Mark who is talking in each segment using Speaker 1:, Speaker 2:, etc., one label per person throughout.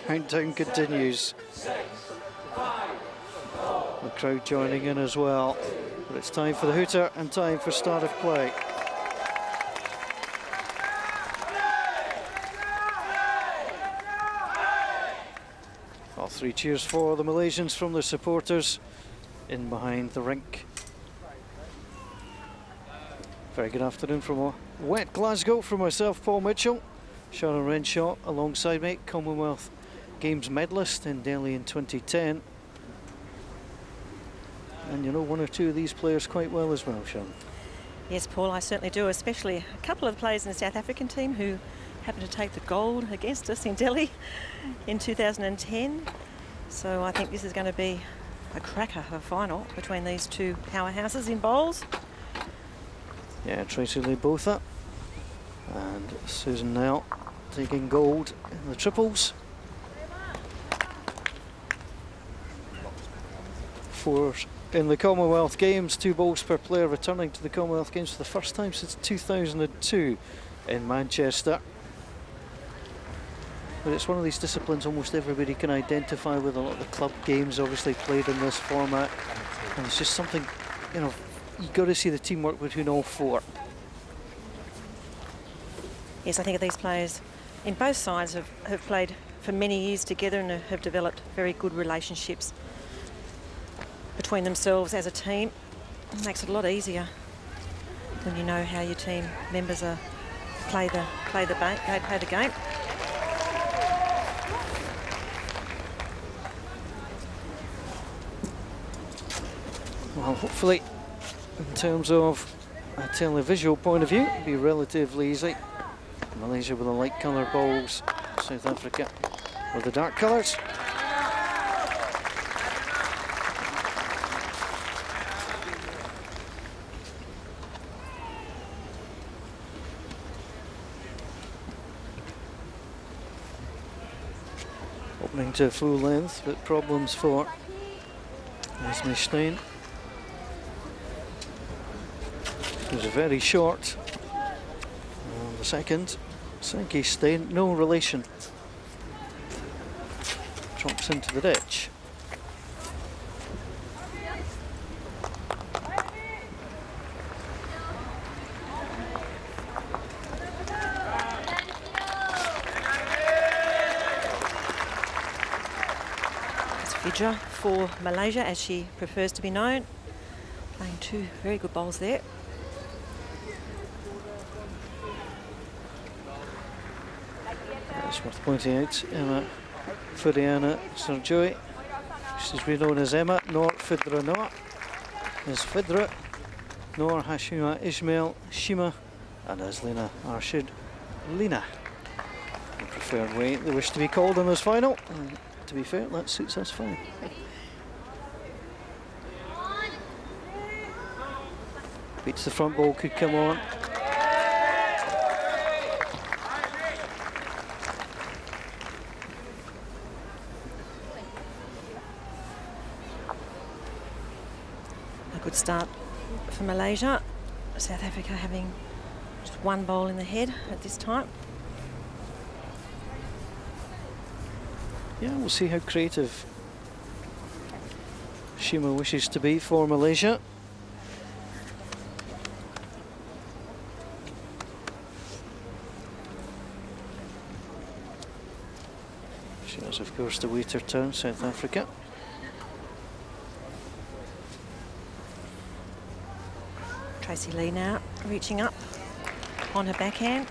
Speaker 1: countdown continues. The crowd joining in as well. But it's time for the hooter and time for start of play. All three cheers for the Malaysians from their supporters in behind the rink. Very good afternoon from a wet Glasgow from myself, Paul Mitchell. Sharon Renshaw alongside me, Commonwealth Games medalist in Delhi in 2010. And you know one or two of these players quite well as well, Sharon.
Speaker 2: Yes, Paul, I certainly do, especially a couple of players in the South African team who happened to take the gold against us in Delhi in 2010. So I think this is going to be a cracker of a final between these two powerhouses in bowls.
Speaker 1: Yeah, Tracy Lee Botha and Susan Nell taking gold in the triples. Four in the Commonwealth Games, 2 bowls per player returning to the Commonwealth Games for the first time since 2002 in Manchester. But it's one of these disciplines almost everybody can identify with. A lot of the club games obviously played in this format, and it's just something, you know, you've got to see the teamwork between all 4.
Speaker 2: Yes, I think these players in both sides have played for many years together and have developed very good relationships between themselves as a team. It makes it a lot easier when you know how your team members play the game.
Speaker 1: Well, hopefully, in terms of a televisual point of view, it'll be relatively easy. Malaysia with the light colour bowls, South Africa with the dark colours. Opening to full length, but problems for Esme Stein. It was very short. The second, Sankey Stein, no relation. Drops into the ditch.
Speaker 2: It's Fidra for Malaysia, as she prefers to be known. Playing 2 very good bowls there.
Speaker 1: It's worth pointing out, Emma Furiana Serjoy. She's been known as Emma, nor Fidra Noah. Is Fidra, nor Hashima Ismail Shima, and as Lena Arshid Lena. The preferred way they wish to be called in this final. And to be fair, that suits us fine. Beats the front ball, could come on.
Speaker 2: Good start for Malaysia. South Africa having just 1 bowl in the head at this time.
Speaker 1: Yeah, we'll see how creative Shima wishes to be for Malaysia. She has, of course, to wait her turn, South Africa.
Speaker 2: Tracy Lee now reaching up on her backhand.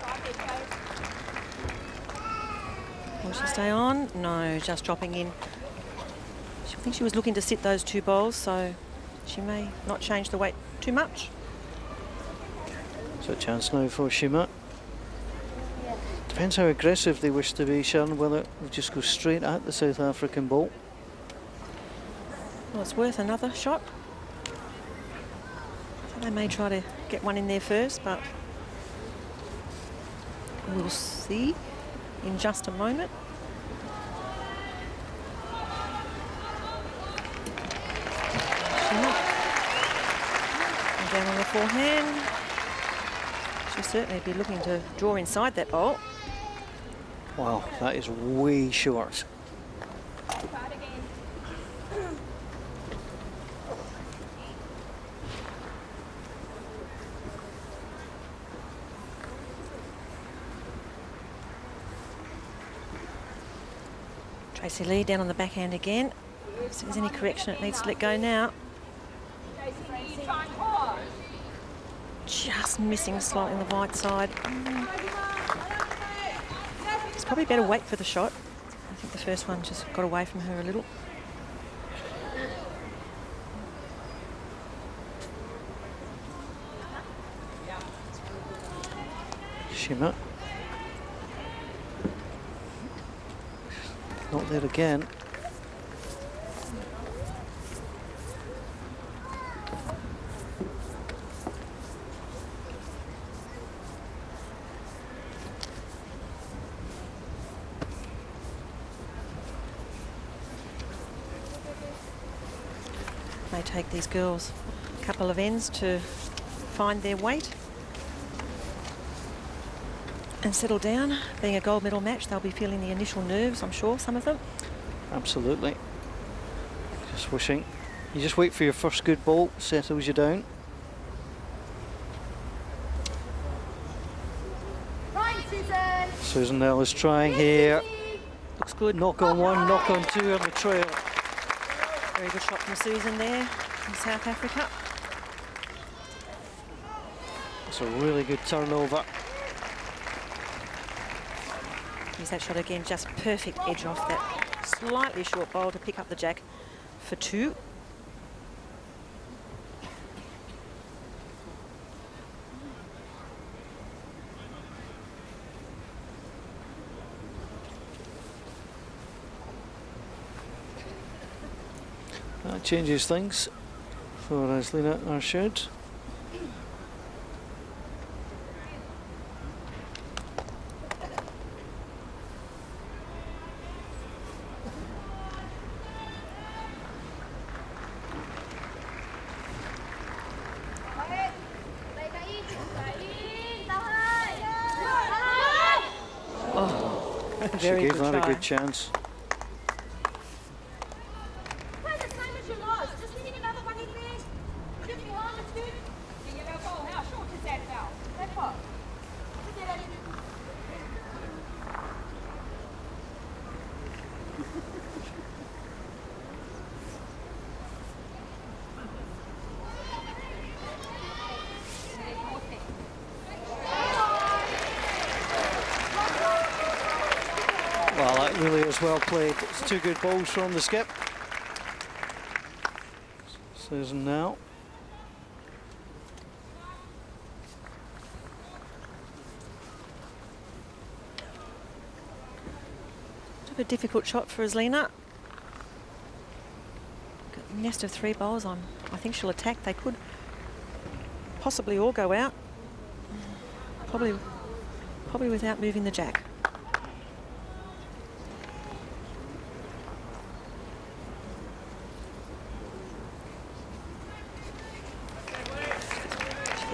Speaker 2: Will she stay on? No, just dropping in. I think she was looking to sit those 2 bowls, so she may not change the weight too much.
Speaker 1: So a chance now for Shima. Depends how aggressive they wish to be, Sharon, whether they just go straight at the South African bowl.
Speaker 2: Well, it's worth another shot. They may try to get one in there first, but we'll see in just a moment. And down on the forehand. She'll certainly be looking to draw inside that bowl.
Speaker 1: Wow, that is way short.
Speaker 2: Tracy Lee down on the backhand again. If there's any correction, it needs to let go now. Just missing slightly on the right side. It's probably better wait for the shot. I think the first one just got away from her a little.
Speaker 1: Shimmer. Not there again.
Speaker 2: May take these girls a couple of ends to find their weight and settle down. Being a gold medal match, they'll be feeling the initial nerves, I'm sure, some of them.
Speaker 1: Absolutely. Just wishing. You just wait for your first good ball, settles you down. Susan Nell is trying here.
Speaker 2: Looks good.
Speaker 1: Knock on one, knock on two on the trail.
Speaker 2: Very good shot from Susan there from South Africa.
Speaker 1: It's a really good turnover.
Speaker 2: Here's that shot again, just perfect edge off that slightly short bowl to pick up the jack for two.
Speaker 1: That changes things for Aslina Arshad. She gave that a good chance. Well, that really is well played. It's two good balls from the skip. Susan now.
Speaker 2: A difficult shot for Aslina. Nest of three bowls on. I think she'll attack. They could possibly all go out. Probably without moving the jack.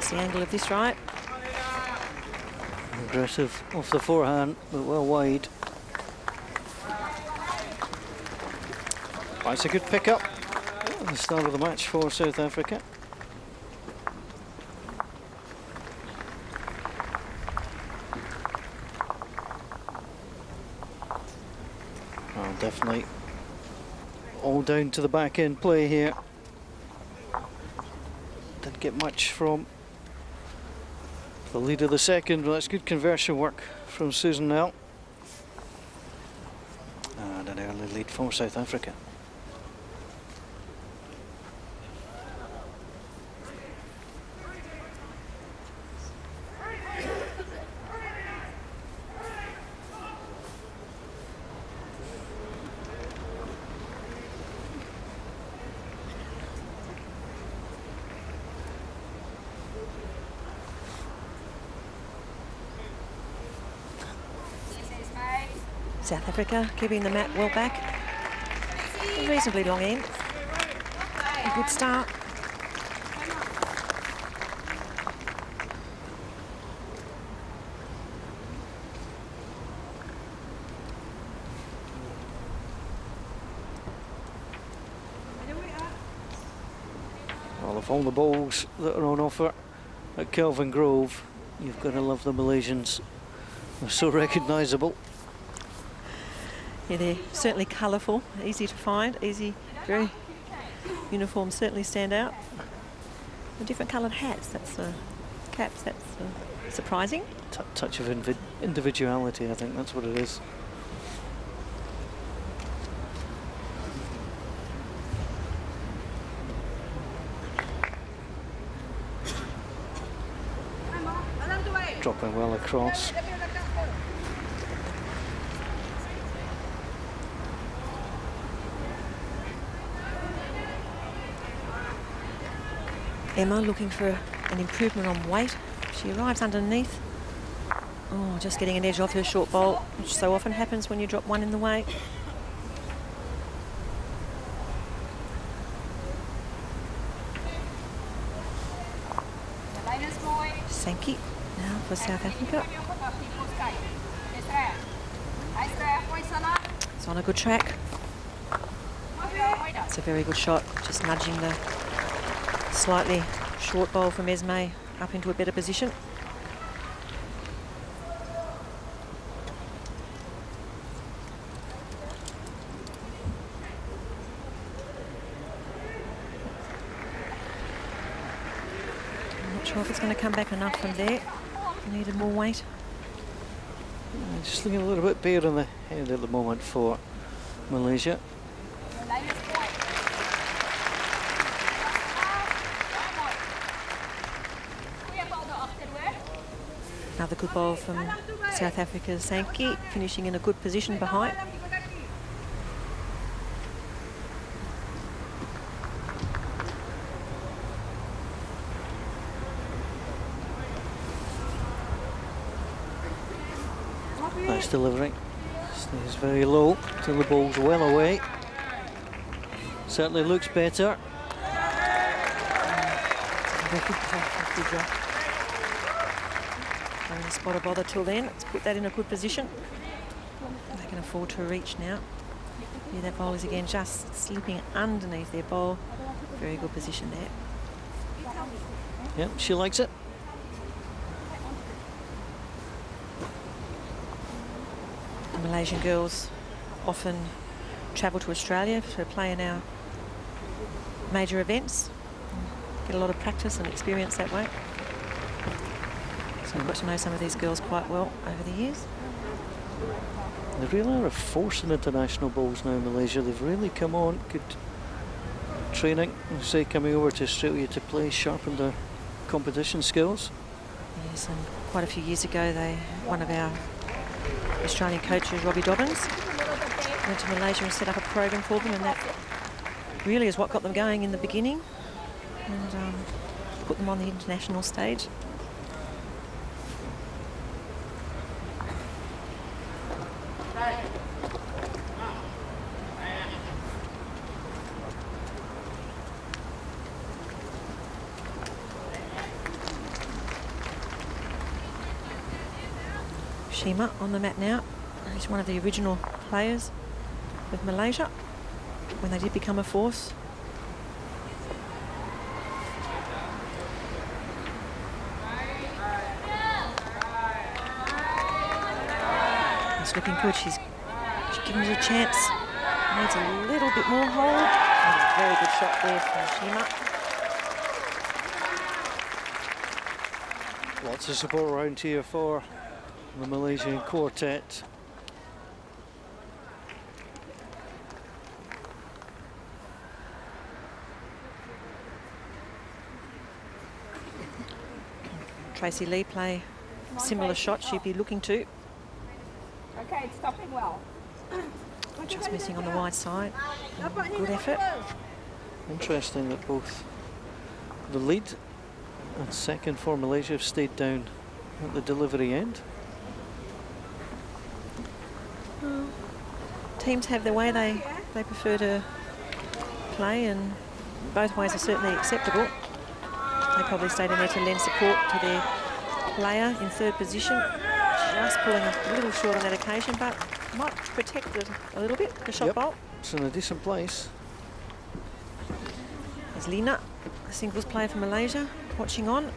Speaker 2: The angle of this right.
Speaker 1: Aggressive off the forehand, but well wide. That's a good pick-up at the start of the match for South Africa. Oh, definitely all down to the back end play here. Didn't get much from the lead of the second, but that's good conversion work from Susan Nell. And an early lead for South Africa.
Speaker 2: South Africa keeping the mat well back. A reasonably long end. A good start.
Speaker 1: Well, of all the balls that are on offer at Kelvin Grove, you've got to love the Malaysians. They're so recognisable.
Speaker 2: Yeah, they're certainly colourful, easy to find, very uniforms certainly stand out. The different coloured hats, caps, that's surprising.
Speaker 1: Touch of individuality, I think that's what it is. Dropping well across.
Speaker 2: Emma looking for an improvement on weight. She arrives underneath. Oh, just getting an edge off her short bowl, which so often happens when you drop one in the weight. Sankey now for South Africa. It's on a good track. It's a very good shot, just nudging the slightly short bowl from Esme up into a better position. I'm not sure if it's going to come back enough from there. Needed more weight.
Speaker 1: Just looking a little bit bare on the head at the moment for Malaysia.
Speaker 2: Another good ball from South Africa's Sankey, finishing in a good position behind.
Speaker 1: Nice delivery. Stays very low till the ball's well away. Certainly looks better. Don't spot a bother till then. Let's put that in a good position. They can afford to reach now. Yeah, that bowl is again just slipping underneath their bowl. Very good position there. Yep, she likes it.
Speaker 2: The Malaysian girls often travel to Australia to play in our major events. Get a lot of practice and experience that way. So I've got to know some of these girls quite well over the years.
Speaker 1: They really are a force in international bowls now in Malaysia. They've really come on, good training. I say coming over to Australia to play, sharpened their competition skills.
Speaker 2: Yes, and quite a few years ago, one of our Australian coaches, Robbie Dobbins, went to Malaysia and set up a program for them, and that really is what got them going in the beginning and put them on the international stage. Shima on the mat now. He's one of the original players with Malaysia when they did become a force. It's looking good. She's giving it a chance. Needs a little bit more hold. And a very good shot there from Shima.
Speaker 1: Lots of support around here for the Malaysian quartet.
Speaker 2: Tracy Lee play similar shot she'd be looking to.
Speaker 3: Okay, it's stopping well.
Speaker 2: Just missing on the wide side. Good effort.
Speaker 1: Interesting that both the lead and second for Malaysia have stayed down at the delivery end.
Speaker 2: Teams have their way they prefer to play, and both ways are certainly acceptable. They probably stayed in there to lend support to their player in third position. Just pulling a little short on that occasion, but might protect it a little bit, the shot bowl.
Speaker 1: It's in a decent place.
Speaker 2: There's Lina, the singles player for Malaysia, watching on.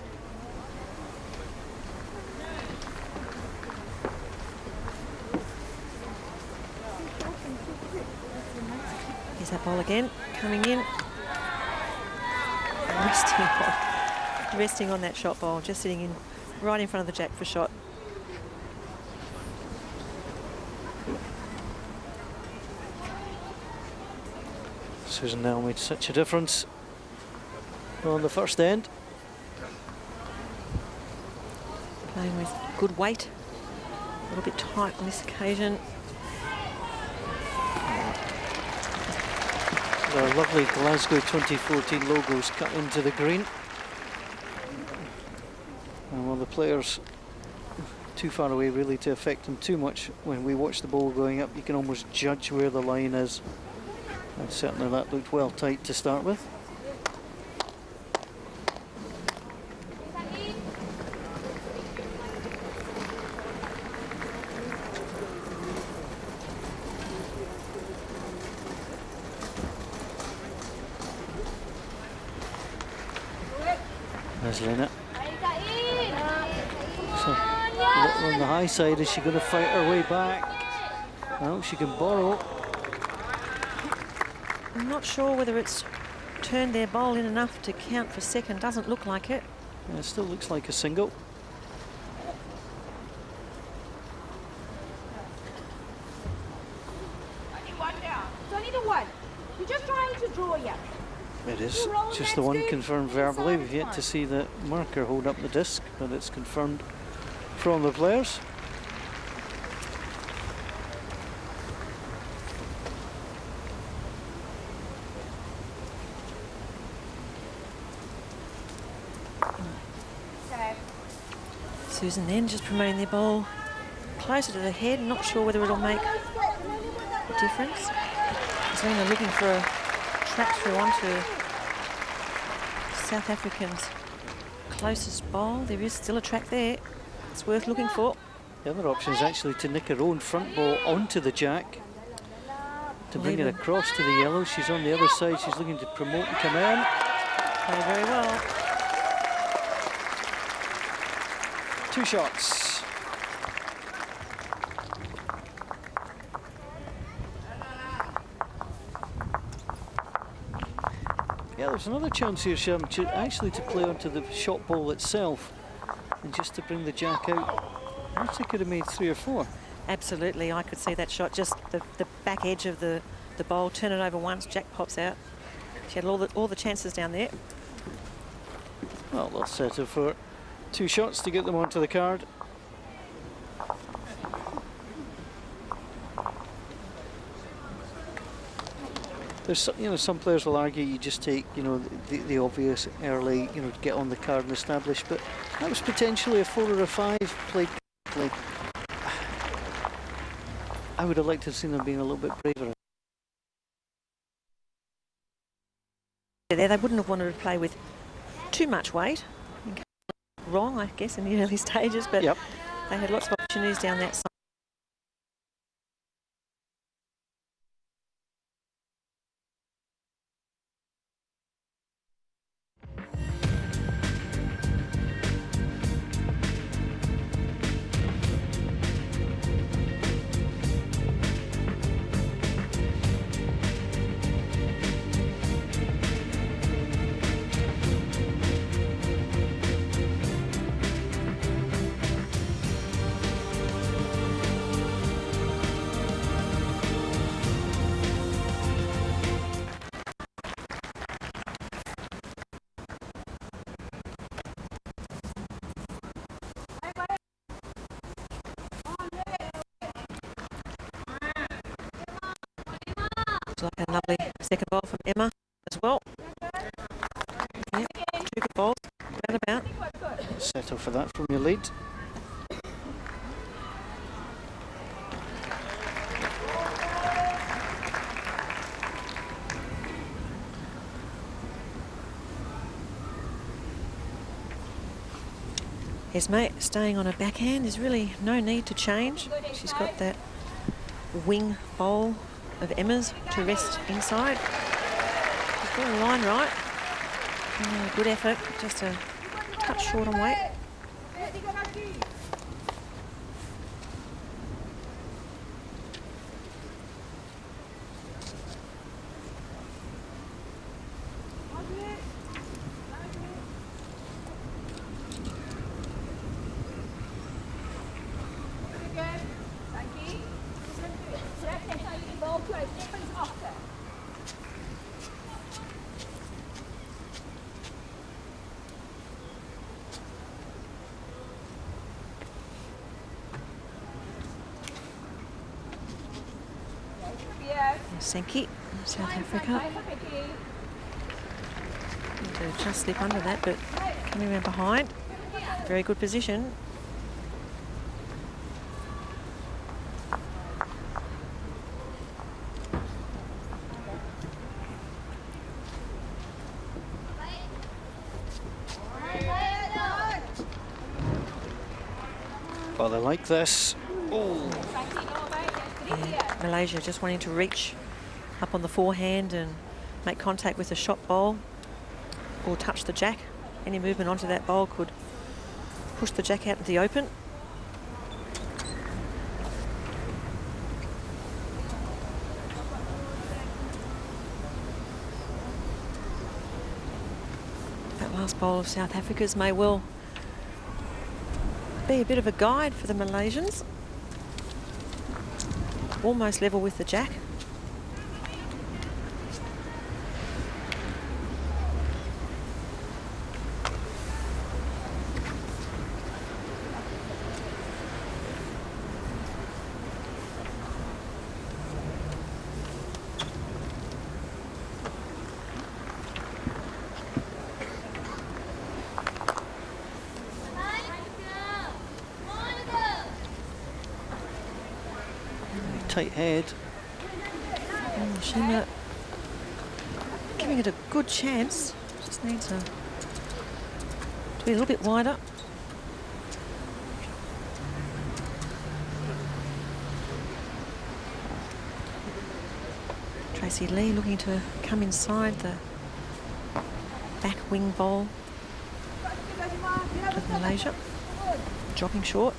Speaker 2: Here's that ball again, coming in. Resting on that shot ball, just sitting in right in front of the jack for shot.
Speaker 1: Susan Nell made such a difference on the first end.
Speaker 2: Playing with good weight, a little bit tight on this occasion.
Speaker 1: The lovely Glasgow 2014 logos cut into the green. And while the players too far away really to affect them too much, when we watch the ball going up, you can almost judge where the line is. And certainly that looked well tight to start with. There's Lena. So, on the high side, is she going to fight her way back? No, she can borrow.
Speaker 2: I'm not sure whether it's turned their bowl in enough to count for second. Doesn't look like it.
Speaker 1: Yeah, it still looks like a single.
Speaker 3: You're just trying to draw yet.
Speaker 1: It is just the one confirmed verbally. We've yet to see the marker hold up the disc, but it's confirmed from the players.
Speaker 2: Susan then just promoting their ball closer to the head. Not sure whether it'll make a difference. Serena looking for a track through onto South Africans' closest bowl. There is still a track there. It's worth looking for.
Speaker 1: The other option is actually to nick her own front ball onto the jack to bring it across to the yellow. She's on the other side. She's looking to promote and come in.
Speaker 2: Played very well.
Speaker 1: 2 shots. Yeah, there's another chance here, Shem, actually to play onto the shot ball itself and just to bring the jack out. I think could have made 3 or 4.
Speaker 2: Absolutely, I could see that shot. Just the back edge of the bowl, turn it over once, jack pops out. She had all the chances down there.
Speaker 1: Well, they'll settle for 2 shots to get them onto the card. There's, you know, some players will argue you just take, you know, the obvious early, you know, to get on the card and establish, but that was potentially a 4 or a 5 played. I would have liked to have seen them being a little bit braver.
Speaker 2: There, they wouldn't have wanted to play with too much weight. Wrong, I guess, in the early stages, but
Speaker 1: yep.
Speaker 2: They had lots of opportunities down that side. Looks like a lovely second ball from Emma as well. Yeah, 2 good balls, about.
Speaker 1: Settle for that from your lead.
Speaker 2: Esme staying on her backhand. There's really no need to change. She's got that wing bowl of Emma's to rest inside. She's got the line right. Good effort, just a touch short on weight. Senki, South Africa. To just slip under that, but coming around behind. Very good position.
Speaker 1: Oh, they like this. Oh.
Speaker 2: Yeah, Malaysia just wanting to reach up on the forehand and make contact with the shot bowl or touch the jack. Any movement onto that bowl could push the jack out into the open. That last bowl of South Africa's may well be a bit of a guide for the Malaysians. Almost level with the jack.
Speaker 1: Tight head.
Speaker 2: Shima giving it a good chance. Just needs to be a little bit wider. Tracy Lee looking to come inside the back wing bowl of Malaysia. Dropping short.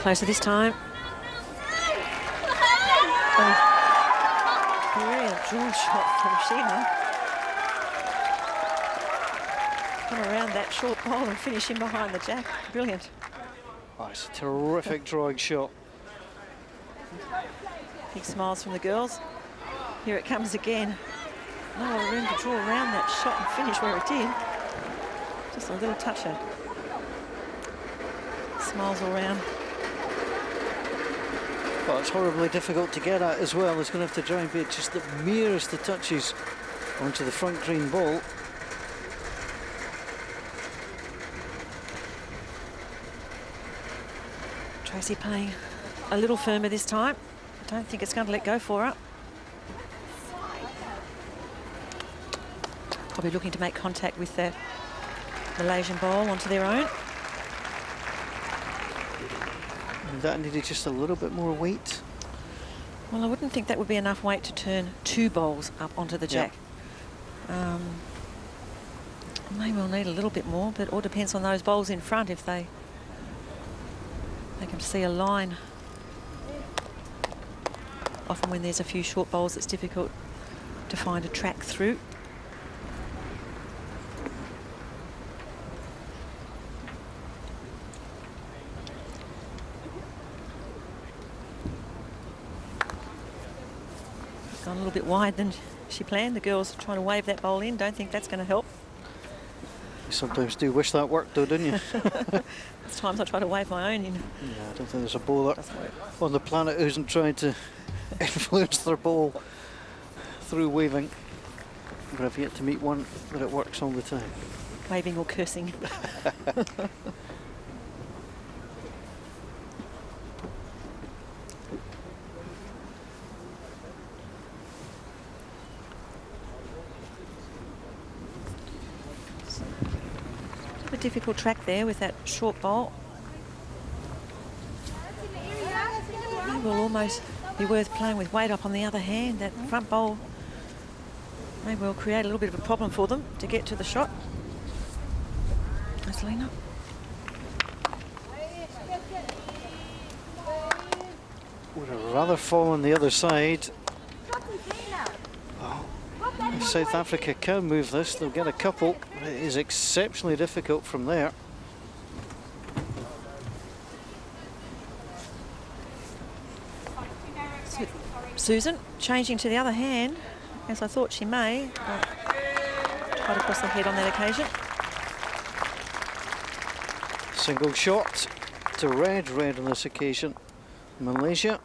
Speaker 2: Closer this time. Oh, real draw shot from Shima. Come around that short bowl and finish in behind the jack. Brilliant.
Speaker 1: Oh, it's a terrific drawing shot.
Speaker 2: Big smiles from the girls. Here it comes again. No room to draw around that shot and finish where it did. Just a little toucher. Smiles all round.
Speaker 1: Well, it's horribly difficult to get at as well. It's going to have to try and be just the merest of touches onto the front green ball.
Speaker 2: Tracy playing a little firmer this time. I don't think it's going to let go for her. Probably looking to make contact with that Malaysian ball onto their own.
Speaker 1: That needed just a little bit more weight.
Speaker 2: Well, I wouldn't think that would be enough weight to turn two bowls up onto the jack. May well need a little bit more, but it all depends on those bowls in front if they can see a line. Often when there's a few short bowls, it's difficult to find a track through. Gone a little bit wide than she planned. The girls are trying to wave that bowl in. Don't think that's going to help.
Speaker 1: You sometimes do wish that worked though, don't you?
Speaker 2: There's times I try to wave my own in.
Speaker 1: Yeah, I don't think there's a bowler on the planet who isn't trying to influence their ball through waving. But I've yet to meet one that it works all the time.
Speaker 2: Waving or cursing. A difficult track there with that short bowl. It will almost be worth playing with weight up on the other hand. That front bowl may well create a little bit of a problem for them to get to the shot. That's Lena.
Speaker 1: would have rather fallen the other side. If South Africa can move this, they'll get a couple. It is exceptionally difficult from there.
Speaker 2: Susan changing to the other hand, as I thought she may. Right across the head on that occasion.
Speaker 1: Single shot to red on this occasion. Malaysia.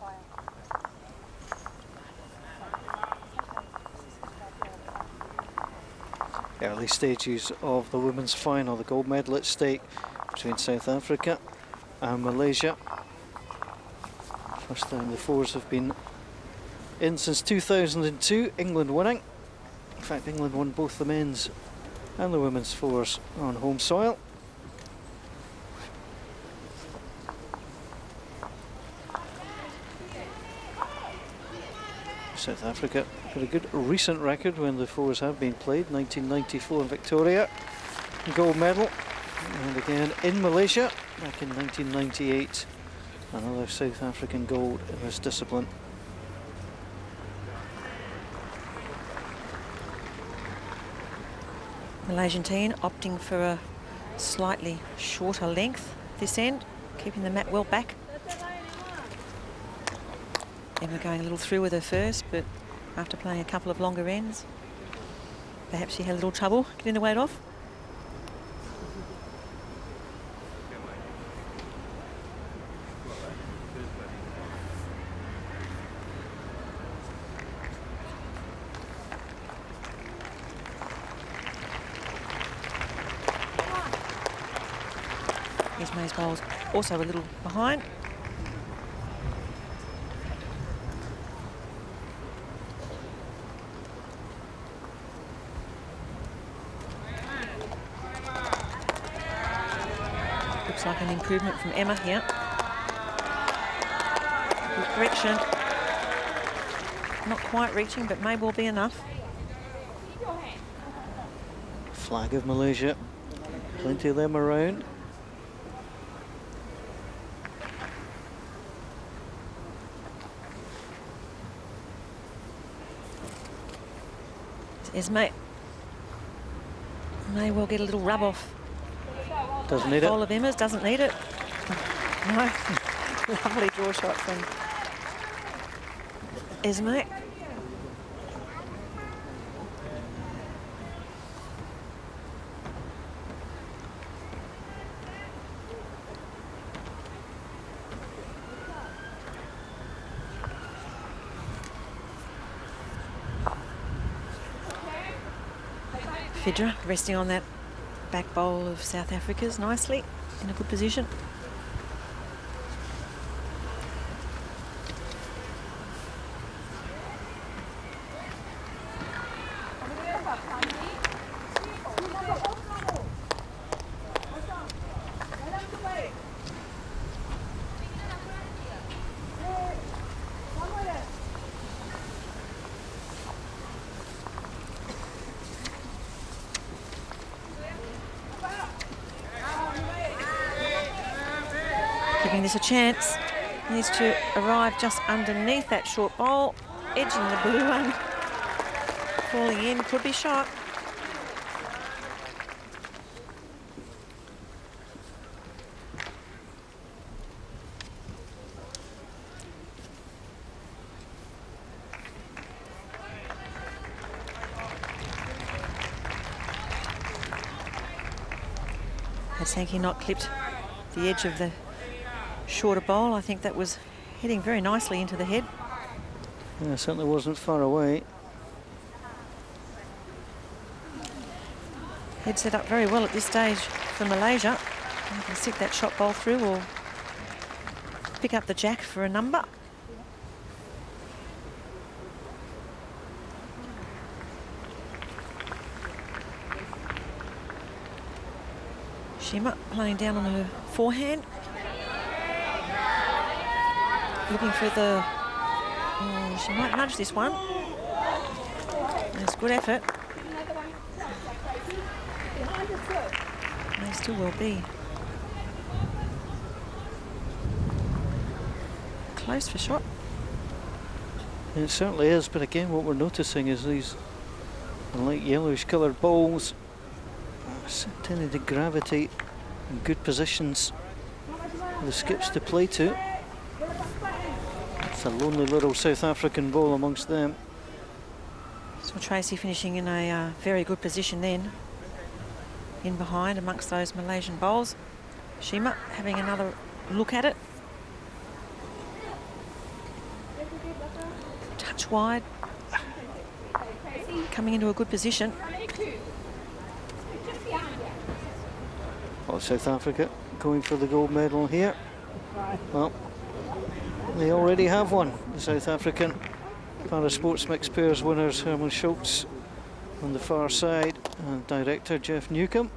Speaker 1: Early stages of the women's final, the gold medal at stake between South Africa and Malaysia. First time the fours have been in since 2002, England winning. In fact, England won both the men's and the women's fours on home soil. South Africa got a good recent record when the fours have been played. 1994 in Victoria, gold medal, and again in Malaysia back in 1998, another South African gold in this discipline.
Speaker 2: Malaysian team opting for a slightly shorter length this end, keeping the mat well back. Emma going a little through with her first, but after playing a couple of longer ends, perhaps she had a little trouble getting the weight off. Ismay's bowl's also a little behind. Looks like an improvement from Emma here. Good correction. Not quite reaching, but may well be enough.
Speaker 1: Flag of Malaysia. Plenty of them around.
Speaker 2: Ismay may well get a little rub off.
Speaker 1: Doesn't need it.
Speaker 2: Bowl of Emma's doesn't need it. No. Lovely draw shot from Ismay. Fidra resting on that back bowl of South Africa's nicely, in a good position. Giving this a chance. Needs to arrive just underneath that short bowl, edging the blue one. Falling in, could be shot. Had Sankey not clipped the edge of the shorter bowl, I think that was heading very nicely into the head.
Speaker 1: Yeah, certainly wasn't far away.
Speaker 2: Head set up very well at this stage for Malaysia. You can stick that shot bowl through or pick up the jack for a number. Shima playing down on her forehand. Looking for the... Oh, she might nudge this one. It's good effort. May still well be. Close for shot.
Speaker 1: It certainly is, but again what we're noticing is these light yellowish coloured balls tending to gravitate in good positions for the skips to play to. It's a lonely little South African ball amongst them.
Speaker 2: So Tracy finishing in a very good position then, in behind amongst those Malaysian bowls. Shima having another look at it. Touch wide. Coming into a good position.
Speaker 1: Well, South Africa going for the gold medal here. Well, they already have one. The South African Para-Sports Mixed Pairs winners, Herman Schultz on the far side, and director Jeff Newcomb.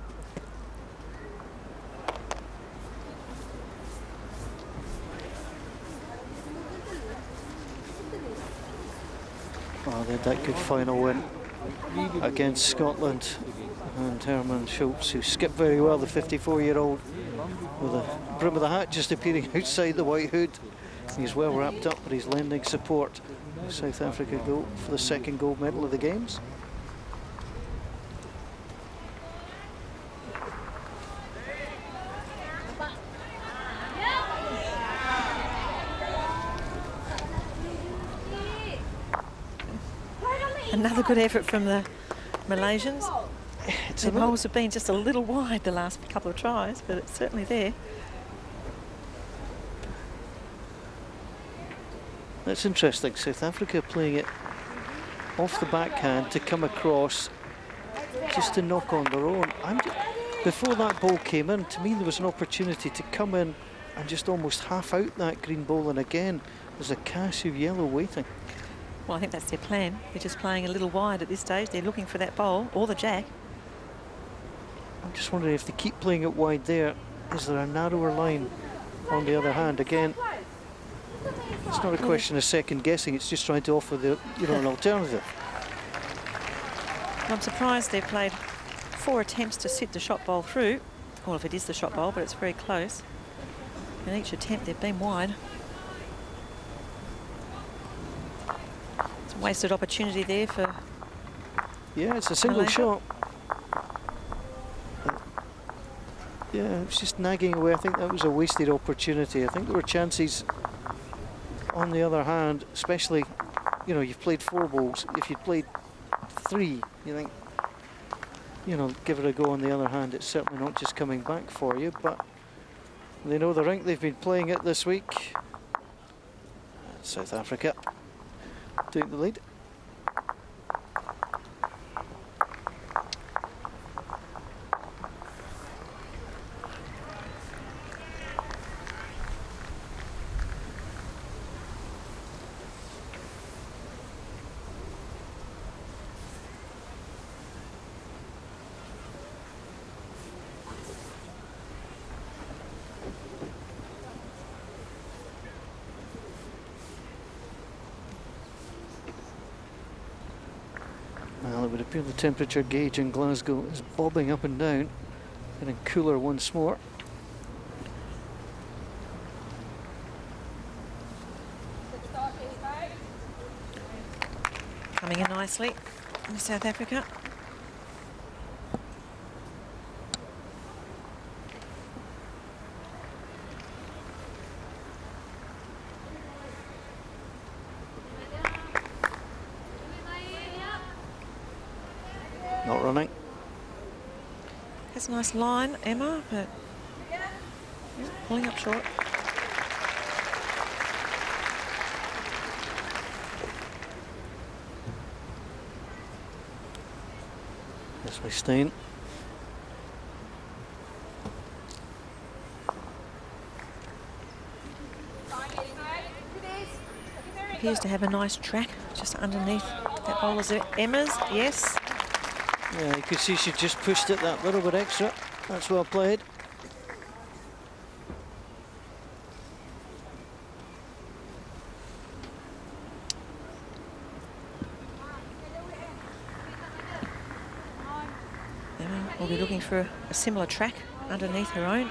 Speaker 1: Oh, they had that good final win against Scotland, and Herman Schultz, who skipped very well, the 54-year-old, with the brim of the hat just appearing outside the white hood. He's well wrapped up, but he's lending support. South Africa go for the second gold medal of the Games.
Speaker 2: Another good effort from the Malaysians.
Speaker 1: It's
Speaker 2: The bowls have been just a little wide the last couple of tries, but it's certainly there.
Speaker 1: That's interesting. South Africa playing it off the backhand to come across just to knock on their own. Before that ball came in, to me there was an opportunity to come in and just almost half out that green ball, and again there's a cache of yellow waiting.
Speaker 2: Well, I think that's their plan. They're just playing a little wide at this stage. They're looking for that bowl or the jack.
Speaker 1: I'm just wondering if they keep playing it wide there, is there a narrower line on the other hand? Again, it's not a question of second guessing, it's just trying to offer the, an alternative.
Speaker 2: I'm surprised they've played 4 attempts to sit the shot bowl through. Well, if it is the shot bowl, but it's very close. In each attempt, they've been wide. It's a wasted opportunity there for...
Speaker 1: Yeah, it's a single
Speaker 2: Malay.
Speaker 1: shot. Yeah, it was just nagging away. I think that was a wasted opportunity. I think there were chances on the other hand, especially, you've played 4 balls. If you'd played 3, you think, give it a go. On the other hand, it's certainly not just coming back for you, but they know the rink. They've been playing it this week. South Africa take the lead. Well, it would appear the temperature gauge in Glasgow is bobbing up and down, getting cooler once more.
Speaker 2: Coming in nicely in South Africa.
Speaker 1: Not running.
Speaker 2: That's a nice line, Emma, but pulling up short.
Speaker 1: This way, Steen.
Speaker 2: Appears to have a nice track just underneath that bowler's Emma's, yes.
Speaker 1: Yeah, you could see she just pushed it that little bit extra. That's well played.
Speaker 2: Emma will be looking for a similar track underneath her own.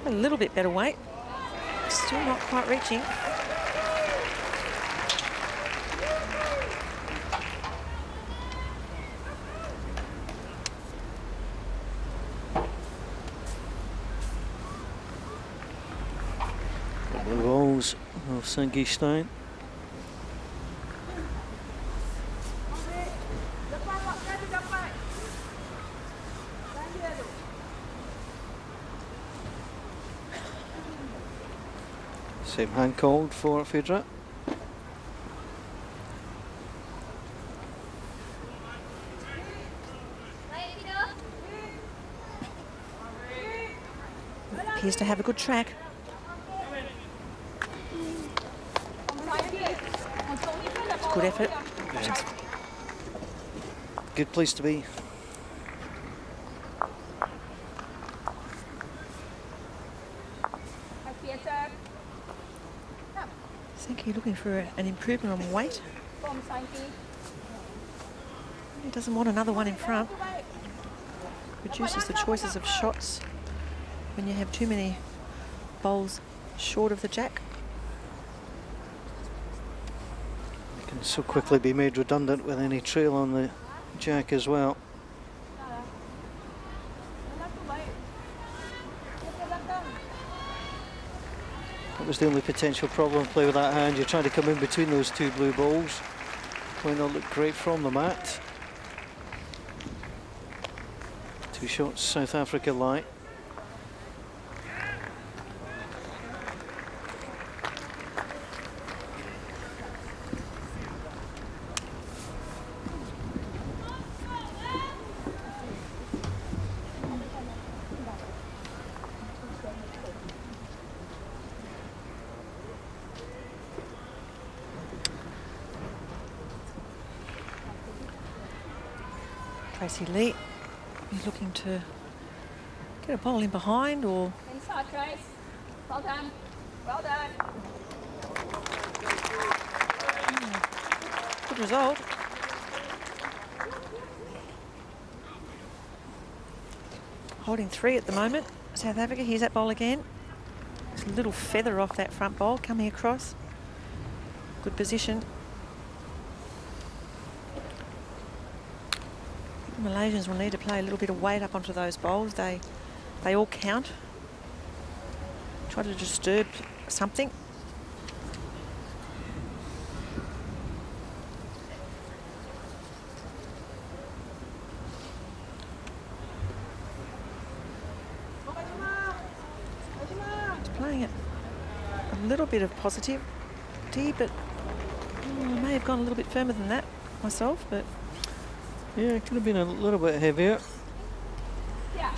Speaker 2: A little bit better weight. Still not quite reaching.
Speaker 1: of Sangi-Stein. Same hand called for Fedra.
Speaker 2: Appears to have a good track. It's a good effort.
Speaker 1: Yeah. Good place to be.
Speaker 2: Sanki looking for an improvement on weight. He doesn't want another one in front. Reduces the choices of shots when you have too many bowls short of the jack.
Speaker 1: It can so quickly be made redundant with any trail on the jack as well. That was the only potential problem play with that hand. You're trying to come in between those two blue balls. Might not look great from the mat. 2 shots, South Africa light.
Speaker 2: Tracy Lee is looking to get a bowl in behind or...
Speaker 3: Inside, Trace. Well done. Well done.
Speaker 2: Good result. Holding 3 at the moment. South Africa, here's that bowl again. Just a little feather off that front bowl coming across. Good position. The Malaysians will need to play a little bit of weight up onto those bowls. They all count. Try to disturb something. It's playing it a little bit of positivity, but I may have gone a little bit firmer than that myself, but
Speaker 1: Yeah, it could have been a little bit heavier.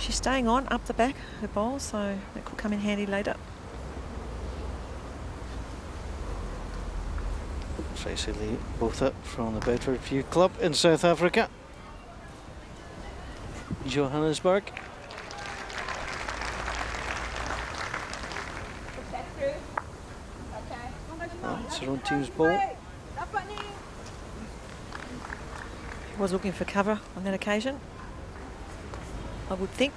Speaker 2: she's staying on up the back, her bowl, so that could come in handy later.
Speaker 1: Tracy Lee, both up from the Bedford View Club in South Africa. Johannesburg. That's her own team's ball.
Speaker 2: Was looking for cover on that occasion, I would think.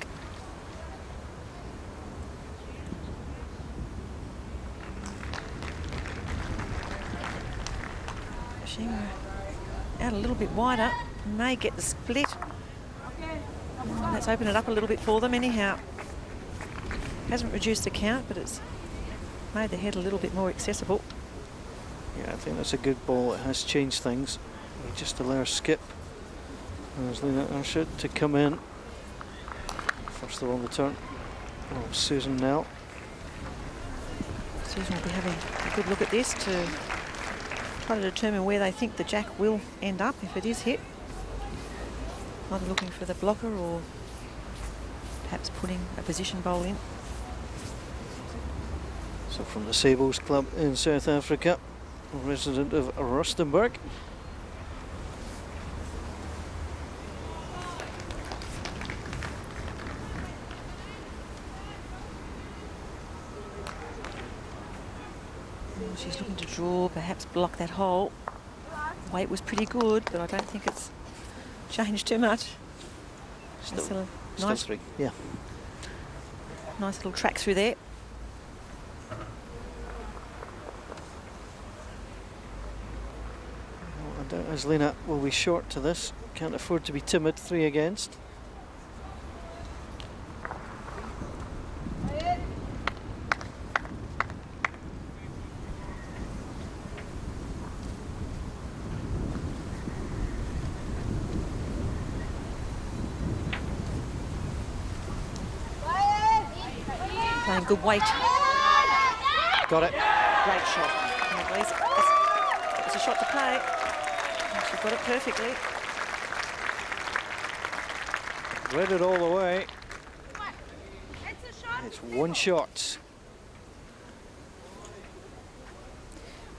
Speaker 2: Pushing her out a little bit wider, may get the split. Let's open it up a little bit for them anyhow. Hasn't reduced the count, but it's made the head a little bit more accessible.
Speaker 1: Yeah, I think that's a good ball. It has changed things. Just allow her skip. There's Lena Arshad to come in. First of all, the turn. Oh, Susan Nell.
Speaker 2: Susan will be having a good look at this to try to determine where they think the jack will end up if it is hit. Either looking for the blocker or perhaps putting a position bowl in.
Speaker 1: So from the Sables Club in South Africa, a resident of Rustenburg.
Speaker 2: She's looking to draw, perhaps block that hole. Weight was pretty good, but I don't think it's changed too much.
Speaker 1: Still
Speaker 2: Nice
Speaker 1: 3, yeah.
Speaker 2: Nice little track through there.
Speaker 1: I doubt as Lena will be short to this. Can't afford to be timid. 3 against.
Speaker 2: some good weight.
Speaker 1: Got it.
Speaker 2: Great shot. That was a shot to play. And she got it perfectly.
Speaker 1: Read it all the way. It's one shot.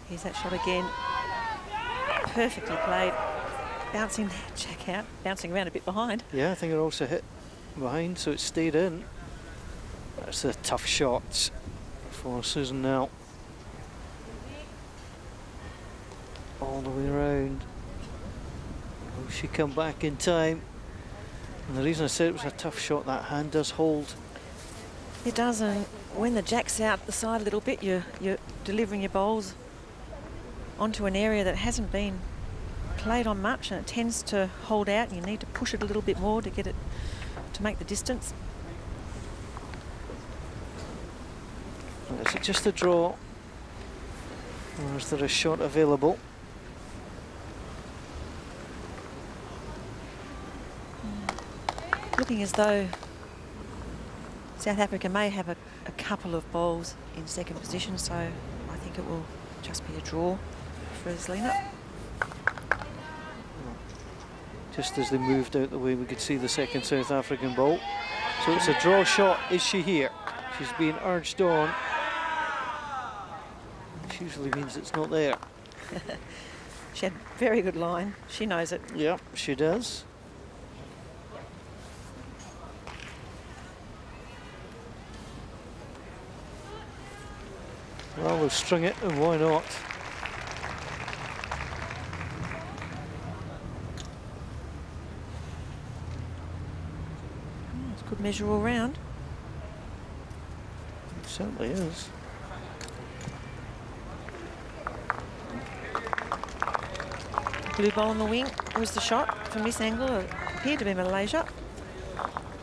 Speaker 2: Here's that shot again. Perfectly played. Bouncing that jack out, bouncing around a bit behind.
Speaker 1: Yeah, I think it also hit behind, so it stayed in. That's a tough shot for Susan now. All the way around. Will she come back in time? And the reason I said it was a tough shot, that hand does hold.
Speaker 2: It does, and when the jack's out the side a little bit, you're delivering your bowls onto an area that hasn't been played on much, and it tends to hold out, and you need to push it a little bit more to get it to make the distance.
Speaker 1: Is it just a draw, or is there a shot available?
Speaker 2: Looking as though South Africa may have a couple of bowls in second position, so I think it will just be a draw for Zelina.
Speaker 1: Just as they moved out the way, we could see the second South African ball. So it's a draw shot. Is she here? She's being urged on. Which usually means it's not there.
Speaker 2: She had very good line. She knows it.
Speaker 1: Yeah, she does. Well, they've strung it, and why not?
Speaker 2: It's a good measure all round.
Speaker 1: It certainly is.
Speaker 2: Blue ball on the wing was the shot from this angle. It appeared to be Malaysia.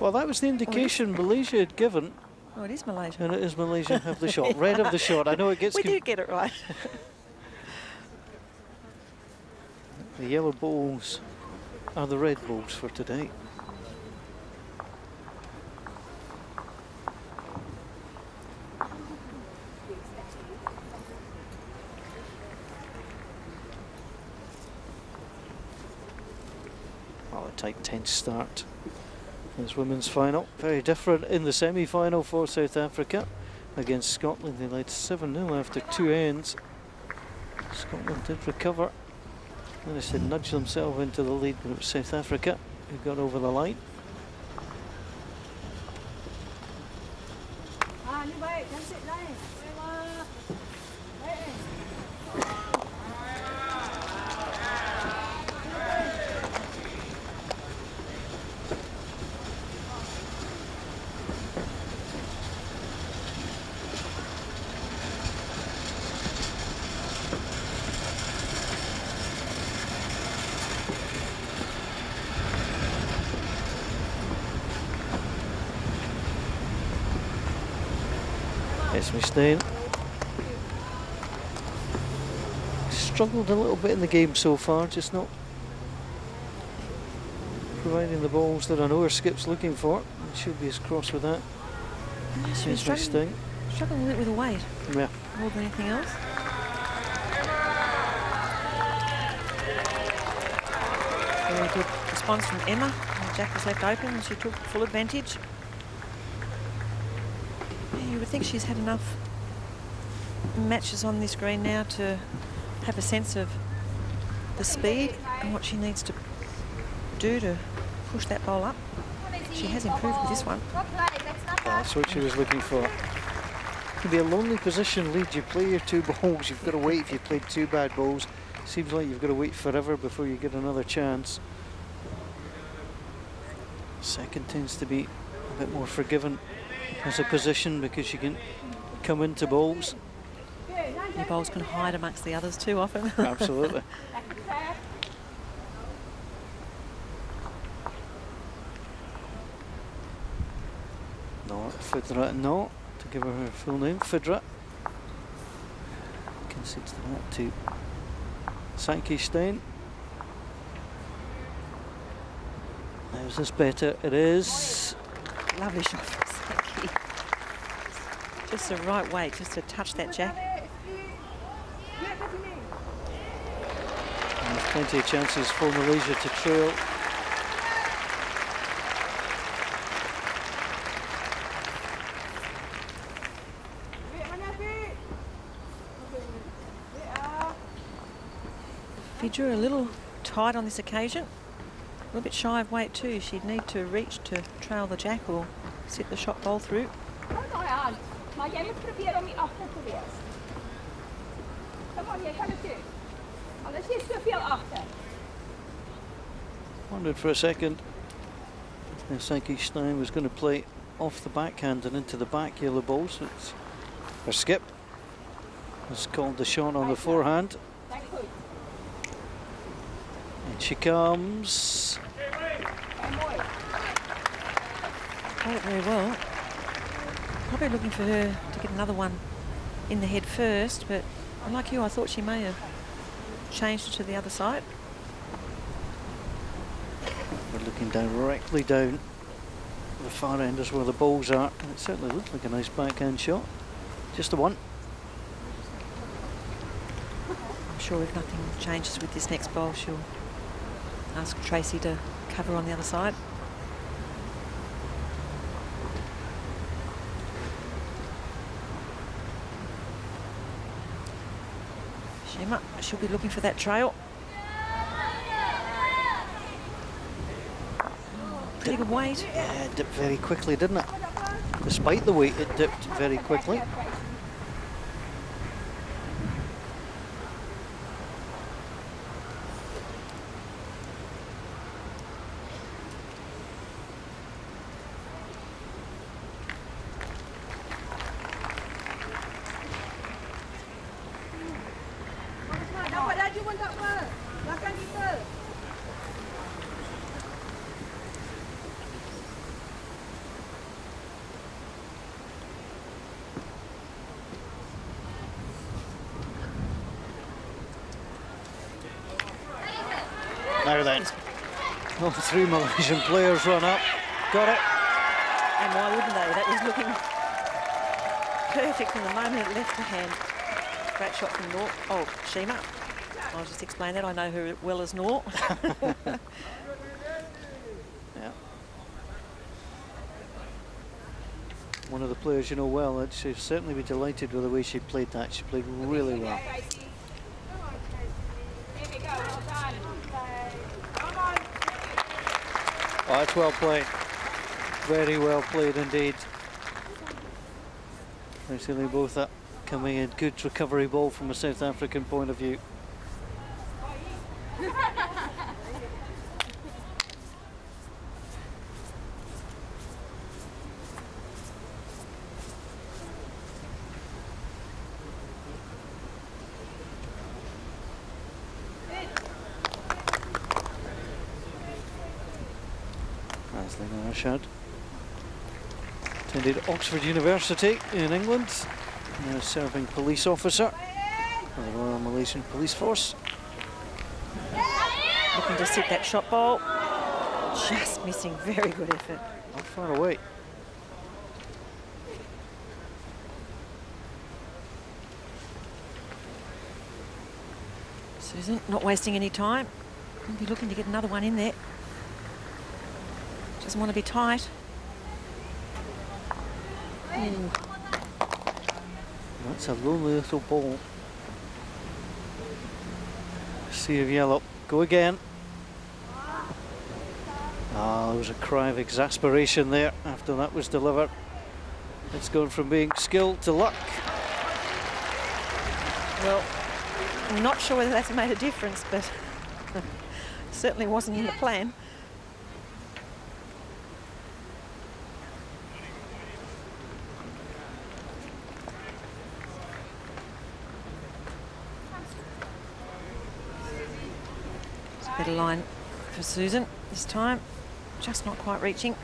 Speaker 1: Well, that was the indication Malaysia had given.
Speaker 2: Oh, it is Malaysia.
Speaker 1: And it is Malaysia have the shot. Red of the shot. I know it gets...
Speaker 2: We did get it right.
Speaker 1: The yellow balls are the red balls for today. Well, a tight, tense start. This women's final, very different in the semi-final for South Africa against Scotland. They led 7-0 after 2 ends. Scotland did recover. Managed to nudge themselves into the lead, but it was South Africa who got over the line. Stein struggled a little bit in the game so far, just not providing the balls that I know her skip's looking for. She'll be as cross with that.
Speaker 2: She was struggling a bit with the weight.
Speaker 1: Yeah.
Speaker 2: More than anything else. Very good response from Emma. The jack was left open and she took full advantage. You would think she's had enough matches on this green now to have a sense of the speed and what she needs to do to push that bowl up. She has improved with this one.
Speaker 1: That's what she was looking for. It can be a lonely position lead. You play your 2 bowls, you've got to wait. If you played 2 bad bowls, seems like you've got to wait forever before you get another chance. Second tends to be a bit more forgiving as a position because you can come into bowls.
Speaker 2: Your bowls can hide amongst the others too often.
Speaker 1: Absolutely. No, Fidra, no, to give her full name, Fidra. Concedes that to Sankey Stein. Is this better? It is.
Speaker 2: Lovely shot from Sankey. Just the right weight, just to touch that jack.
Speaker 1: And there's plenty of chances for Malaysia to trail.
Speaker 2: Fidra a little tight on this occasion. A little bit shy of weight too. She'd need to reach to trail the jack or sit the shot bowl through.
Speaker 3: Maar jy moet probeer om nie agter te wees. Kom aan, jy kan dit doen. Al is jy soveel agter.
Speaker 1: Wondered for a second if Saiki Stein was going to play off the backhand and into the back yellow balls. It's her skip has called the shot on the forehand. And she comes.
Speaker 2: Played it very well. Probably looking for her to get another one in the head first, but like you, I thought she may have changed it to the other side.
Speaker 1: We're looking directly down the far end is where the balls are, and it certainly looked like a nice backhand shot. Just a one.
Speaker 2: I'm sure if nothing changes with this next bowl, she'll ask Tracy to cover on the other side. She'll be looking for that trail. Pretty good weight.
Speaker 1: Yeah, it dipped very quickly, didn't it? Despite the weight, it dipped very quickly. Now then, all three Malaysian players run up. Got it.
Speaker 2: And why wouldn't they? That was looking perfect from the moment it left her hand. Great shot from Nor. Oh, Shima. I'll just explain that. I know her well as Nor.
Speaker 1: Yeah. One of the players you know well. I'd certainly be delighted with the way she played that. She played really well. Oh, that's well played. Very well played indeed. Basically both that coming in. Good recovery ball from a South African point of view. Attended Oxford University in England, serving police officer for the Royal Malaysian Police Force.
Speaker 2: Looking to sit that shot ball. Just missing. Very good effort.
Speaker 1: Not far away.
Speaker 2: Susan, not wasting any time. Going to be looking to get another one in there. Doesn't want to be tight. Ooh.
Speaker 1: That's a lonely little ball. Sea of yellow. Go again. Ah, there was a cry of exasperation there after that was delivered. It's gone from being skill to luck.
Speaker 2: Well, I'm not sure whether that's made a difference, but certainly wasn't in the plan. Better line for Susan this time, just not quite reaching.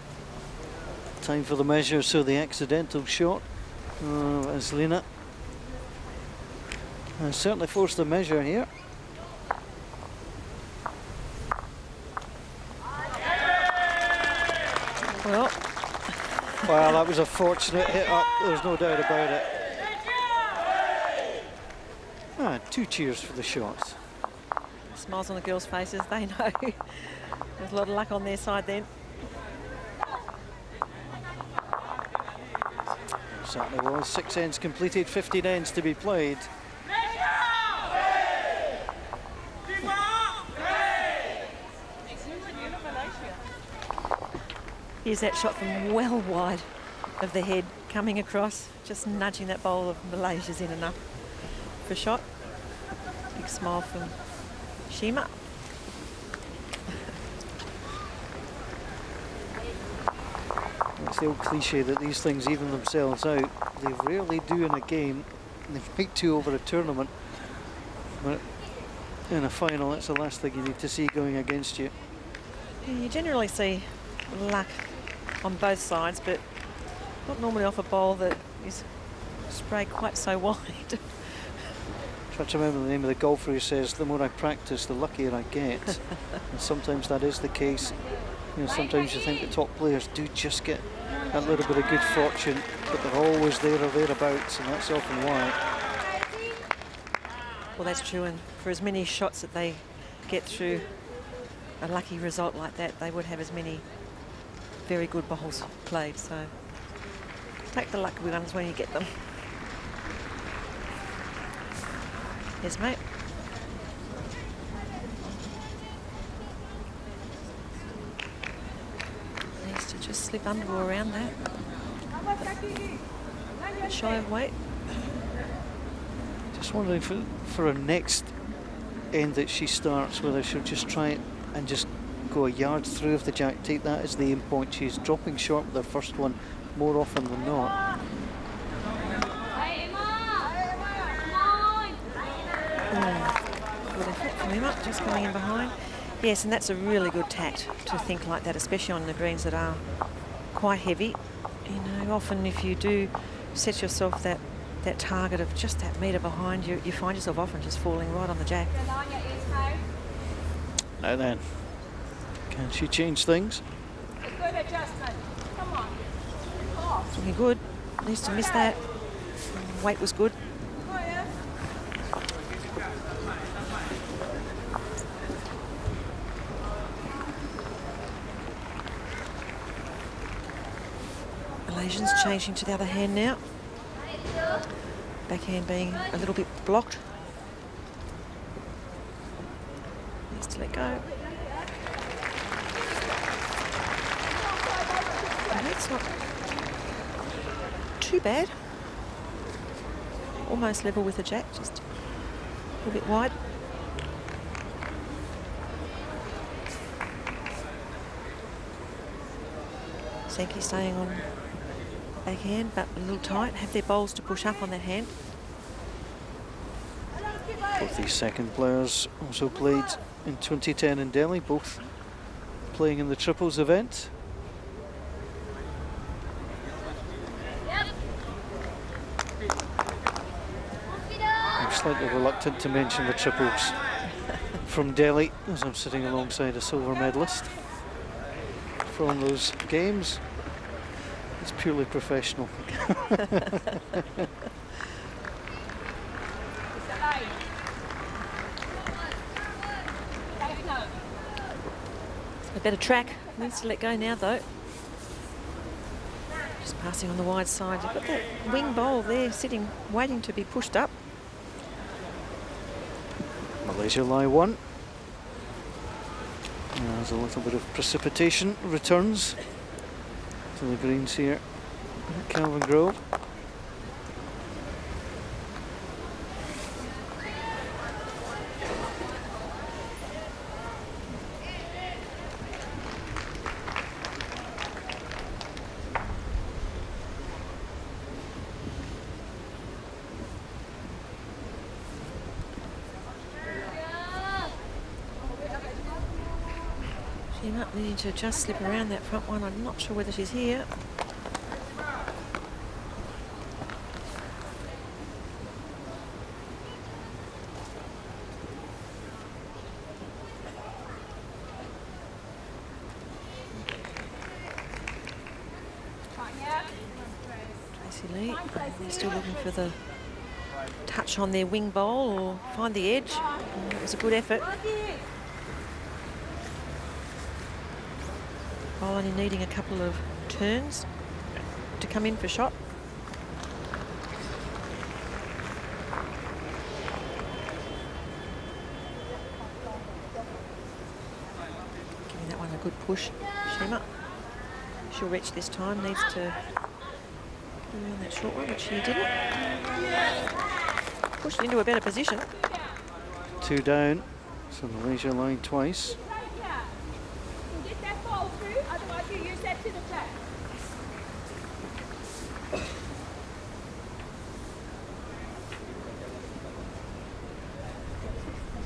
Speaker 1: Time for the measure, so the accidental shot as Lena certainly forced the measure here.
Speaker 2: Well,
Speaker 1: Well, that was a fortunate hit up, there's no doubt about it. Ah, 2 cheers for the shots.
Speaker 2: Smiles on the girls' faces, they know. There's a lot of luck on their side then.
Speaker 1: Certainly was. 6 ends completed, 15 ends to be played.
Speaker 2: Here's that shot from well wide of the head coming across, just nudging that bowl of Malaysia's in enough for a shot. Big smile from Shima.
Speaker 1: It's the old cliche that these things even themselves out. They rarely do in a game. They might do over a tournament, but in a final, it's the last thing you need to see going against you.
Speaker 2: You generally see luck on both sides, but not normally off a bowl that is sprayed quite so wide.
Speaker 1: Try to remember the name of the golfer who says, the more I practice, the luckier I get. And sometimes that is the case. You know, sometimes you think the top players do just get a little bit of good fortune, but they're always there or thereabouts, and that's often why.
Speaker 2: Well, that's true, and for as many shots that they get through a lucky result like that, they would have as many very good bowls played, so take the lucky ones when you get them. Yes, mate. Needs to just slip under or around that. Shy of weight.
Speaker 1: Just wondering for her next end that she starts, whether she'll just try it and just go a yard through of the jack, take that as the aim point. She's dropping short with her first one more often than not.
Speaker 2: Good effort from Emma, just coming in behind. Yes, and that's a really good tact to think like that, especially on the greens that are quite heavy. You know, often if you do set yourself that target of just that metre behind you, you find yourself often just falling right on the jack.
Speaker 1: Now then, can she change things?
Speaker 3: Good adjustment. Come on. Off.
Speaker 2: Looking good. Needs to miss that. Weight was good. Malaysians changing to the other hand now. Backhand being a little bit blocked. Needs to let go. And that's not too bad. Almost level with the jack, just a little bit wide. Sankey staying on backhand, but a little tight. Have their bowls to push up on that hand.
Speaker 1: Both these second players also played in 2010 in Delhi, both playing in the triples event. I'm slightly reluctant to mention the triples from Delhi, as I'm sitting alongside a silver medalist from those games. It's purely professional.
Speaker 2: A better track. Needs to let go now though. Just passing on the wide side. You've got that wing bowl there sitting, waiting to be pushed up.
Speaker 1: Malaysia lie 1. There's a little bit of precipitation returns to the greens here at Calvin Grove.
Speaker 2: She might need to just slip around that front one. I'm not sure whether she's here. Lee. They're still looking for the touch on their wing bowl or find the edge. And it was a good effort. Bowl only needing a couple of turns to come in for shot. Giving that one a good push, Shima. She'll reach this time, needs to do on that short one, which she didn't. Pushed it into a better position.
Speaker 1: 2 down, so Malaysia line twice.
Speaker 3: Get that ball through, otherwise you use that to the back.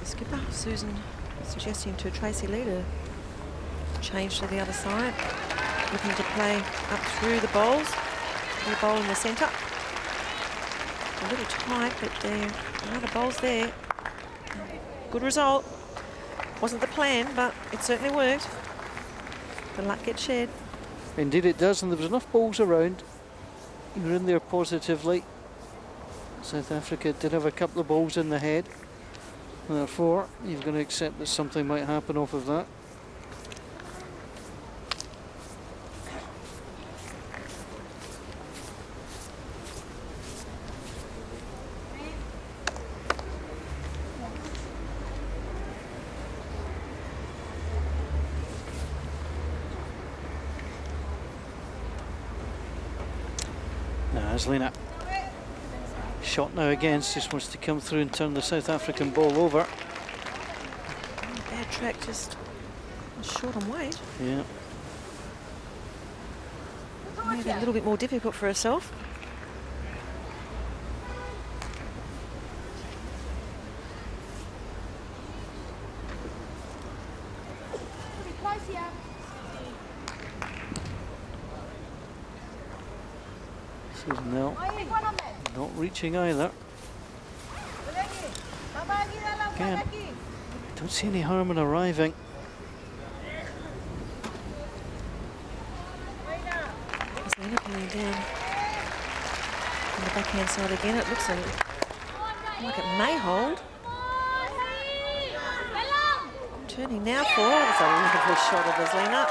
Speaker 2: The skipper, Susan, suggesting to Tracy Lee to change to the other side. Looking to play up through the bowls. The bowl in the centre. A little tight, but there are the bowls there. Good result. Wasn't the plan, but it certainly worked. The luck gets shared.
Speaker 1: Indeed it does, and there was enough balls around. You were in there positively. South Africa did have a couple of balls in the head. Therefore, you've got to accept that something might happen off of that. As Lena shot now against, just wants to come through and turn the South African ball over.
Speaker 2: Bad track, just short on weight.
Speaker 1: Yeah.
Speaker 2: Made it a little bit more difficult for herself.
Speaker 3: Pretty close here.
Speaker 1: Susan Nell not reaching either. Again, don't see any harm in arriving.
Speaker 2: Lena pulling down on the backhand side again. It looks like it may hold. Turning now for, that's a lovely shot of Azlina.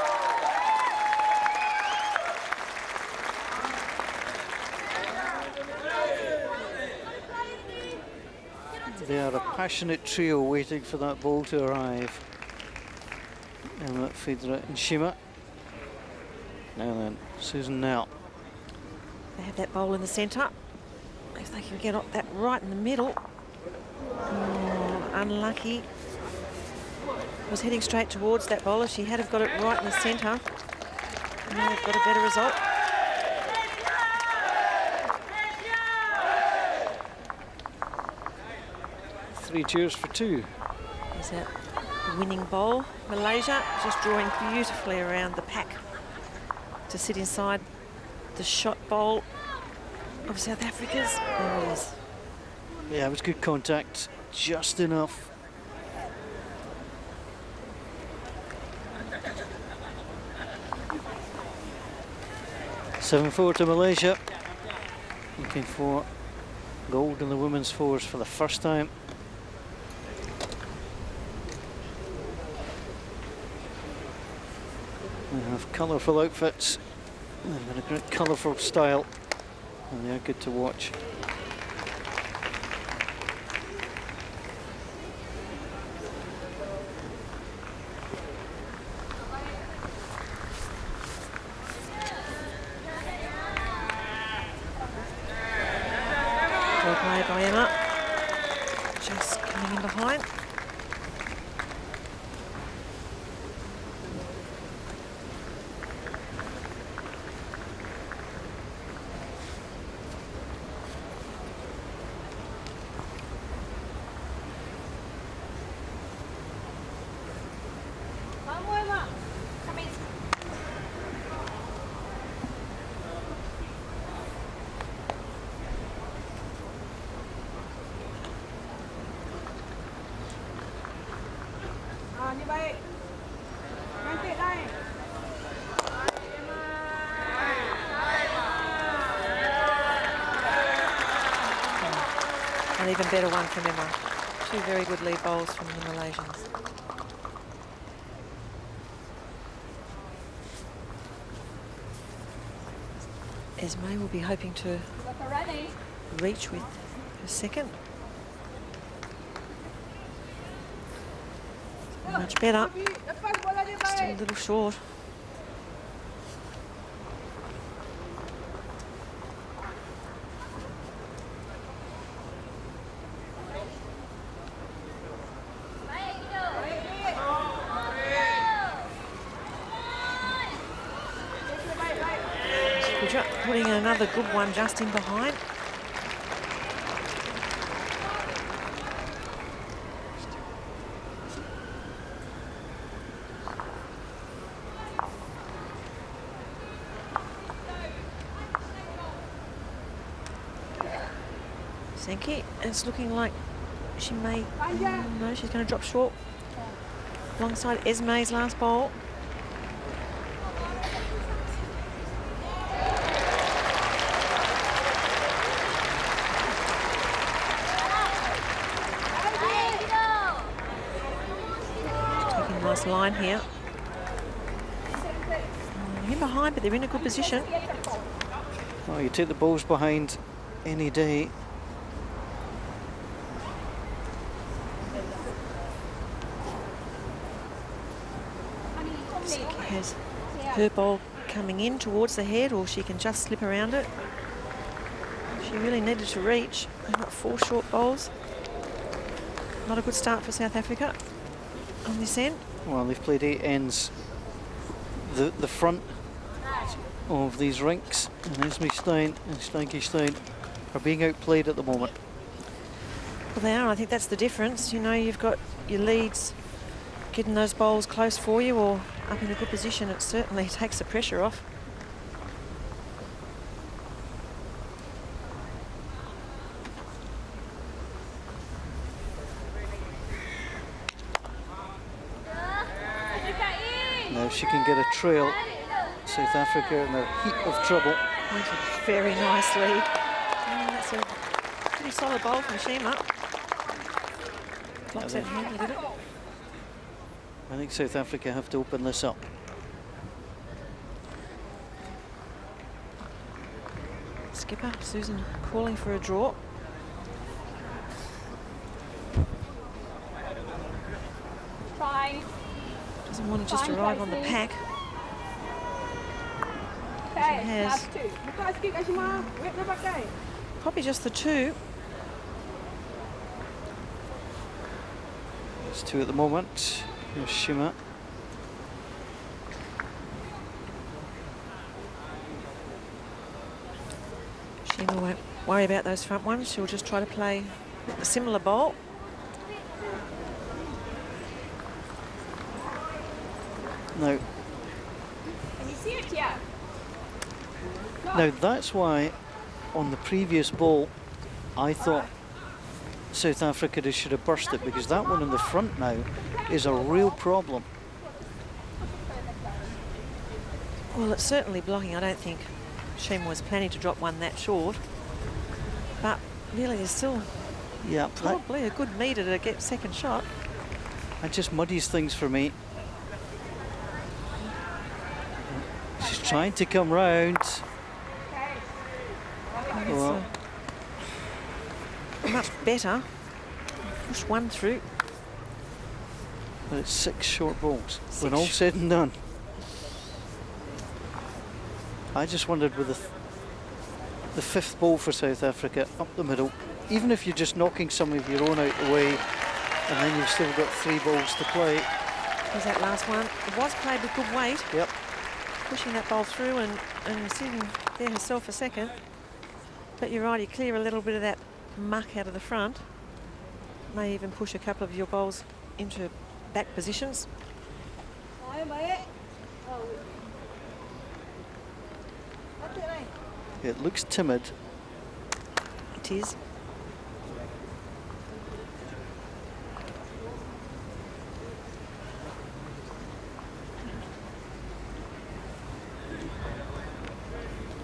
Speaker 1: They are a passionate trio waiting for that ball to arrive. Emma, Fedra and Shima. Now then, Susan Nell.
Speaker 2: They have that bowl in the centre. If they can get that right in the middle. Oh, unlucky. Was heading straight towards that bowler. She had have got it right in the centre. Now they've got a better result.
Speaker 1: Three cheers for 2.
Speaker 2: Is that winning bowl? Malaysia just drawing beautifully around the pack to sit inside the shot bowl of South Africa's. There it is.
Speaker 1: Yeah, it was good contact, just enough. (7-4) to Malaysia. Looking for gold in the women's fours for the first time. They have colourful outfits. They've got a great colourful style, and they are good to watch.
Speaker 2: Well played by Emma. Just coming in behind.
Speaker 3: Như vậy. Nhanh tiện đây.
Speaker 2: even better one from Emma. 2 very good lead bowls from the Malaysians. Esme will be hoping to reach with her second. Much better. Still a little short. Putting another good one just in behind. Sankey, it's looking like she may, no, she's going to drop short alongside Esme's last bowl. Nice line here. In behind, but they're in a good position.
Speaker 1: Well, you take the balls behind any day. Siki has her ball coming in towards the head, or she can just slip around it. She really needed to reach. They've got 4 short bowls. Not a good start for South Africa on this end. Well, they've played 8 ends. The front of these rinks, and Esme Stein and Stanky Stein are being outplayed at the moment.
Speaker 2: Well, they are. I think that's the difference. You know, you've got your leads getting those bowls close for you or up in a good position. It certainly takes the pressure off.
Speaker 1: Now, if she can get a trail, South Africa in a heap of trouble.
Speaker 2: Pointed very nicely. That's a pretty solid bowl from Shima. Blocks that hand a little.
Speaker 1: I think South Africa have to open this up.
Speaker 2: Skipper Susan calling for a draw.
Speaker 3: Trying.
Speaker 2: Doesn't want to just arrive on the pack.
Speaker 3: Okay,
Speaker 2: has.
Speaker 3: last 2.
Speaker 2: Probably just the 2.
Speaker 1: It's 2 at the moment. Here's Shima.
Speaker 2: Shima won't worry about those front ones. She'll just try to play a similar bowl.
Speaker 1: Now,
Speaker 3: Can you see it? Yeah.
Speaker 1: now that's why on the previous ball I thought South Africa should have burst it, because that one in the front now is a real problem.
Speaker 2: Well, it's certainly blocking. I don't think Shima was planning to drop one that short. But really, there's still probably a good metre to get second shot.
Speaker 1: That just muddies things for me. She's trying to come round. Well,
Speaker 2: much better. Push one through.
Speaker 1: but it's 6 short balls. When all said and done. I just wondered with the 5th ball for South Africa up the middle, even if you're just knocking some of your own out the way, and then you've still got 3 balls to play.
Speaker 2: Here's that last one. It was played with good weight.
Speaker 1: Yep.
Speaker 2: Pushing that ball through and sitting there herself a second. But you're right, you clear a little bit of that muck out of the front. May even push a couple of your bowls into back positions.
Speaker 1: It looks timid.
Speaker 2: It is.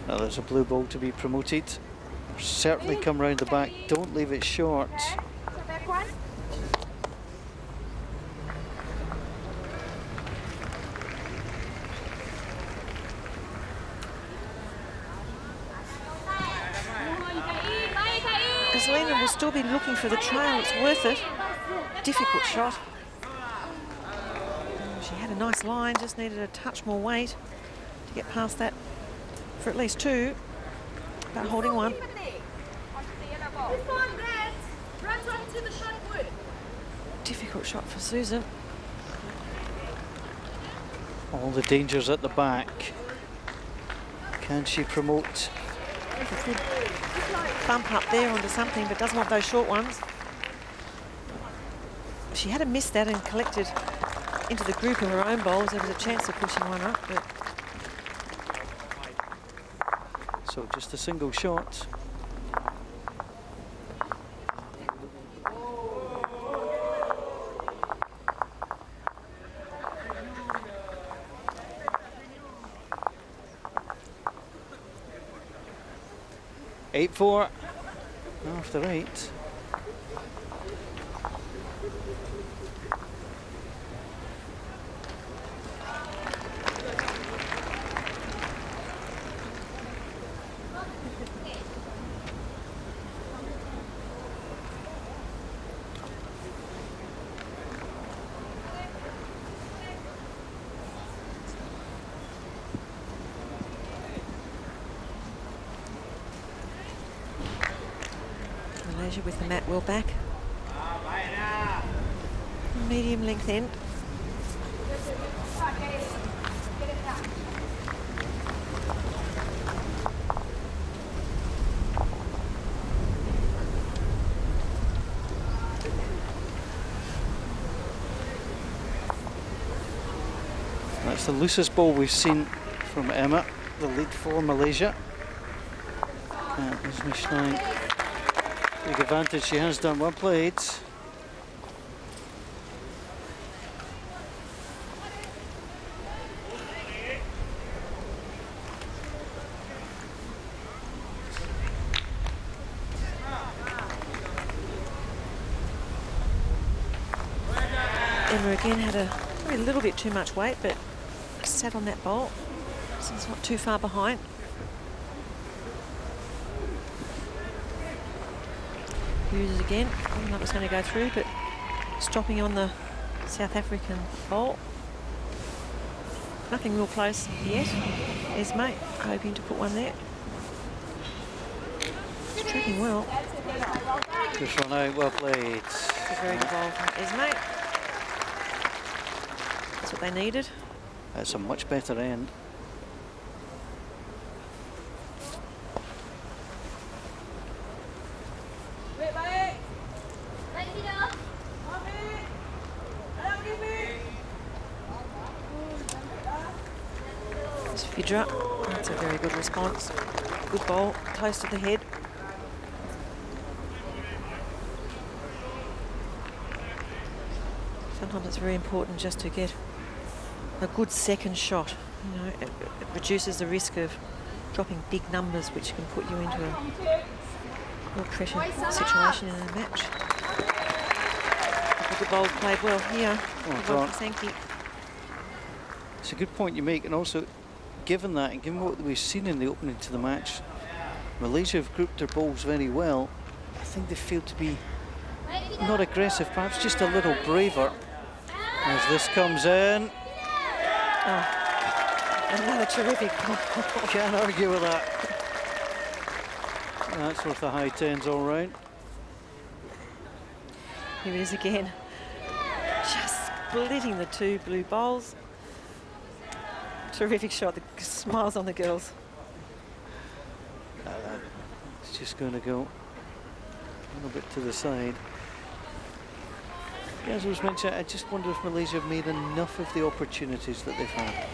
Speaker 1: Now there's a blue ball to be promoted. certainly come round the back. Don't leave it short.
Speaker 3: So back one.
Speaker 2: Selena will still be looking for the trail. It's worth it. Difficult shot. She had a nice line, just needed a touch more weight to get past that for at least two. But holding one. Difficult shot for Susan.
Speaker 1: All the dangers at the back. Can she promote?
Speaker 2: Bump up there onto something, but doesn't want those short ones. If she had missed that and collected into the group of her own bowls, there was a chance of pushing one up. But
Speaker 1: so just a single shot. Eight four after 8.
Speaker 2: Malaysia with the mat well back. Medium length end.
Speaker 1: That's the loosest ball we've seen from Emma, the lead for Malaysia. And there's Michelin. Big advantage, she has done well played.
Speaker 2: Emma again had a little bit too much weight, but sat on that bowl, so it's not too far behind. Uses again. I didn't know it was going to go through, but stopping on the South African bowl. Nothing real close yet. Esme hoping to put one there. It's tracking well.
Speaker 1: Just run out, well played.
Speaker 2: It's a very good ball from Esme. That's what they needed.
Speaker 1: That's a much better end.
Speaker 2: That's a very good response. Good ball, close to the head. Sometimes it's very important just to get a good second shot. You know, it reduces the risk of dropping big numbers, which can put you into a real pressure situation in a match. The ball played well here. Well from Sankey.
Speaker 1: It's a good point you make, and also given that and given what we've seen in the opening to the match, Malaysia have grouped their bowls very well. I think they feel to be not aggressive, perhaps just a little braver. As this comes in.
Speaker 2: Oh, another terrific ball.
Speaker 1: Can't argue with that. That's worth the high tens all round.
Speaker 2: Here it is again. Just splitting the two blue bowls. Terrific shot, the smiles on the girls.
Speaker 1: It's just going to go a little bit to the side. Yeah, as I was mentioning, I just wonder if Malaysia have made enough of the opportunities that they've had.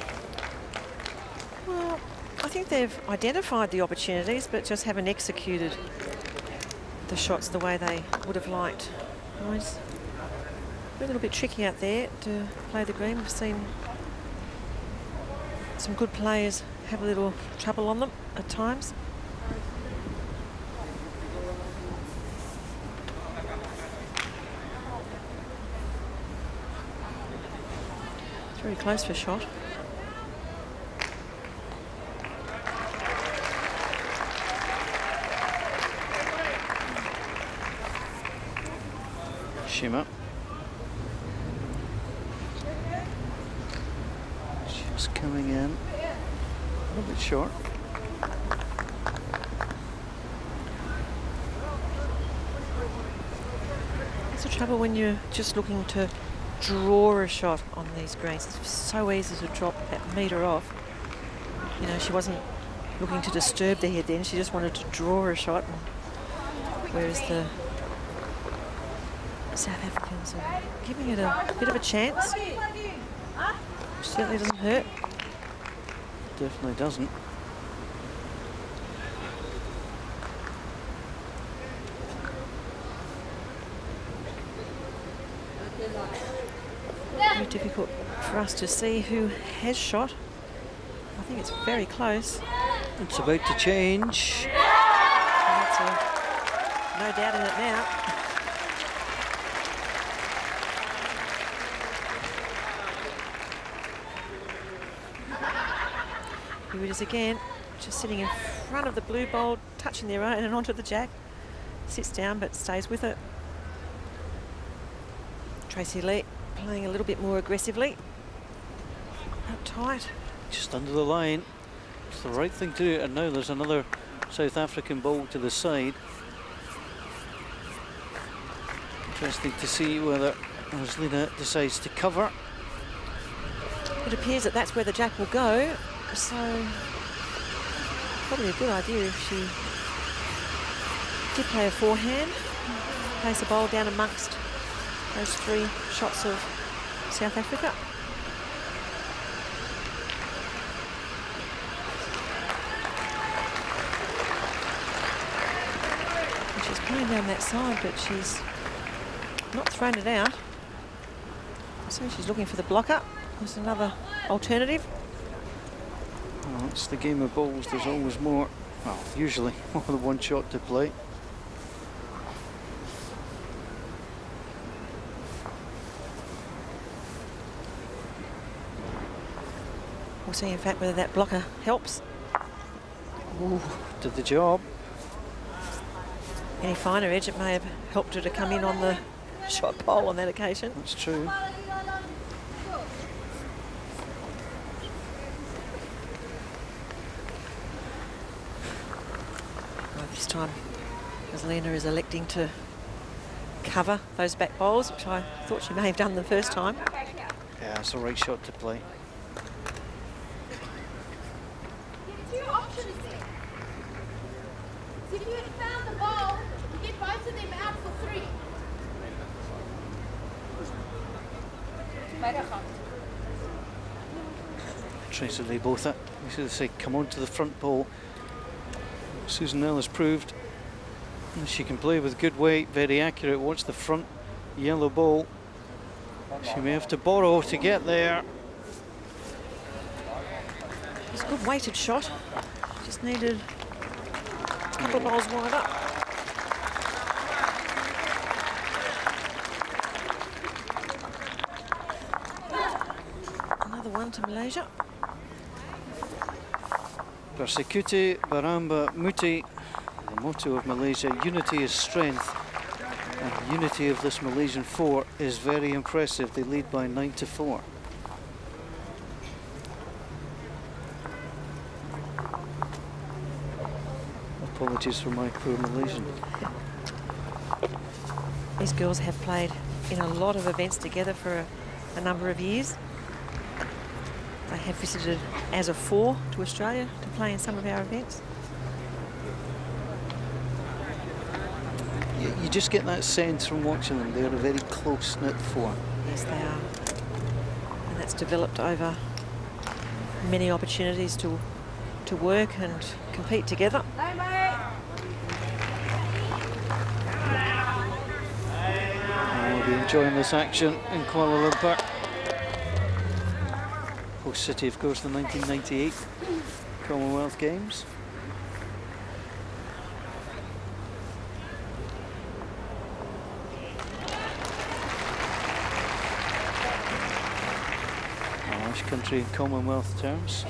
Speaker 2: Well, I think they've identified the opportunities, but just haven't executed the shots the way they would have liked. It's a little bit tricky out there to play the green. We've seen some good players have a little trouble on them at times. Very close for shot.
Speaker 1: Shimmer. Just coming in. A little bit short.
Speaker 2: That's the trouble when you're just looking to draw a shot on these greens. It's so easy to drop that metre off. You know, she wasn't looking to disturb the head then. She just wanted to draw a shot. Whereas the South Africans are giving it a bit of a chance. Certainly doesn't hurt.
Speaker 1: Definitely doesn't.
Speaker 2: Very difficult for us to see who has shot. I think it's very close.
Speaker 1: It's about to change.
Speaker 2: That's no doubt in it now. Here it is again, just sitting in front of the blue bowl, touching their own and onto the jack. Sits down but stays with it. Tracy Lee playing a little bit more aggressively. Up tight.
Speaker 1: Just under the line. It's the right thing to do. And now there's another South African ball to the side. Interesting to see whether Rosalina decides to cover.
Speaker 2: It appears that that's where the jack will go. So probably a good idea if she did play a forehand, place a bowl down amongst those three shots of South Africa. And she's playing down that side, but she's not thrown it out. So she's looking for the blocker. There's another alternative.
Speaker 1: Well, it's the game of bowls. There's always more, well, usually more than one shot to play.
Speaker 2: We'll see, in fact, whether that blocker helps.
Speaker 1: Ooh, did the job.
Speaker 2: Any finer edge, it may have helped her to come in on the shot pole on that occasion.
Speaker 1: That's true.
Speaker 2: This time, Rosalina is electing to cover those back bowls, which I thought she may have done the first time.
Speaker 1: Yeah, it's the right shot to play.
Speaker 3: Two options there. So if you had found the ball, you get both of them out for 3.
Speaker 1: Tracy Lee both it. You should say, come on to the front pole. Susan Nell has proved she can play with good weight, very accurate. Watch the front yellow ball. She may have to borrow to get there.
Speaker 2: It's a good weighted shot. Just needed a couple of bowls wide up. Another one to Malaysia.
Speaker 1: Persecute, Baramba, Muti. The motto of Malaysia, unity is strength. And unity of this Malaysian 4 is very impressive. They lead by 9-4. Apologies for my poor Malaysian.
Speaker 2: These girls have played in a lot of events together for a number of years. They have visited as a 4 to Australia to play in some of our events.
Speaker 1: You just get that sense from watching them. They're a very close-knit 4.
Speaker 2: Yes, they are. And that's developed over many opportunities to work and compete together.
Speaker 1: We'll be enjoying this action in Kuala Lumpur. Host city, of course, the 1998 Commonwealth Games. Cash country in Commonwealth terms.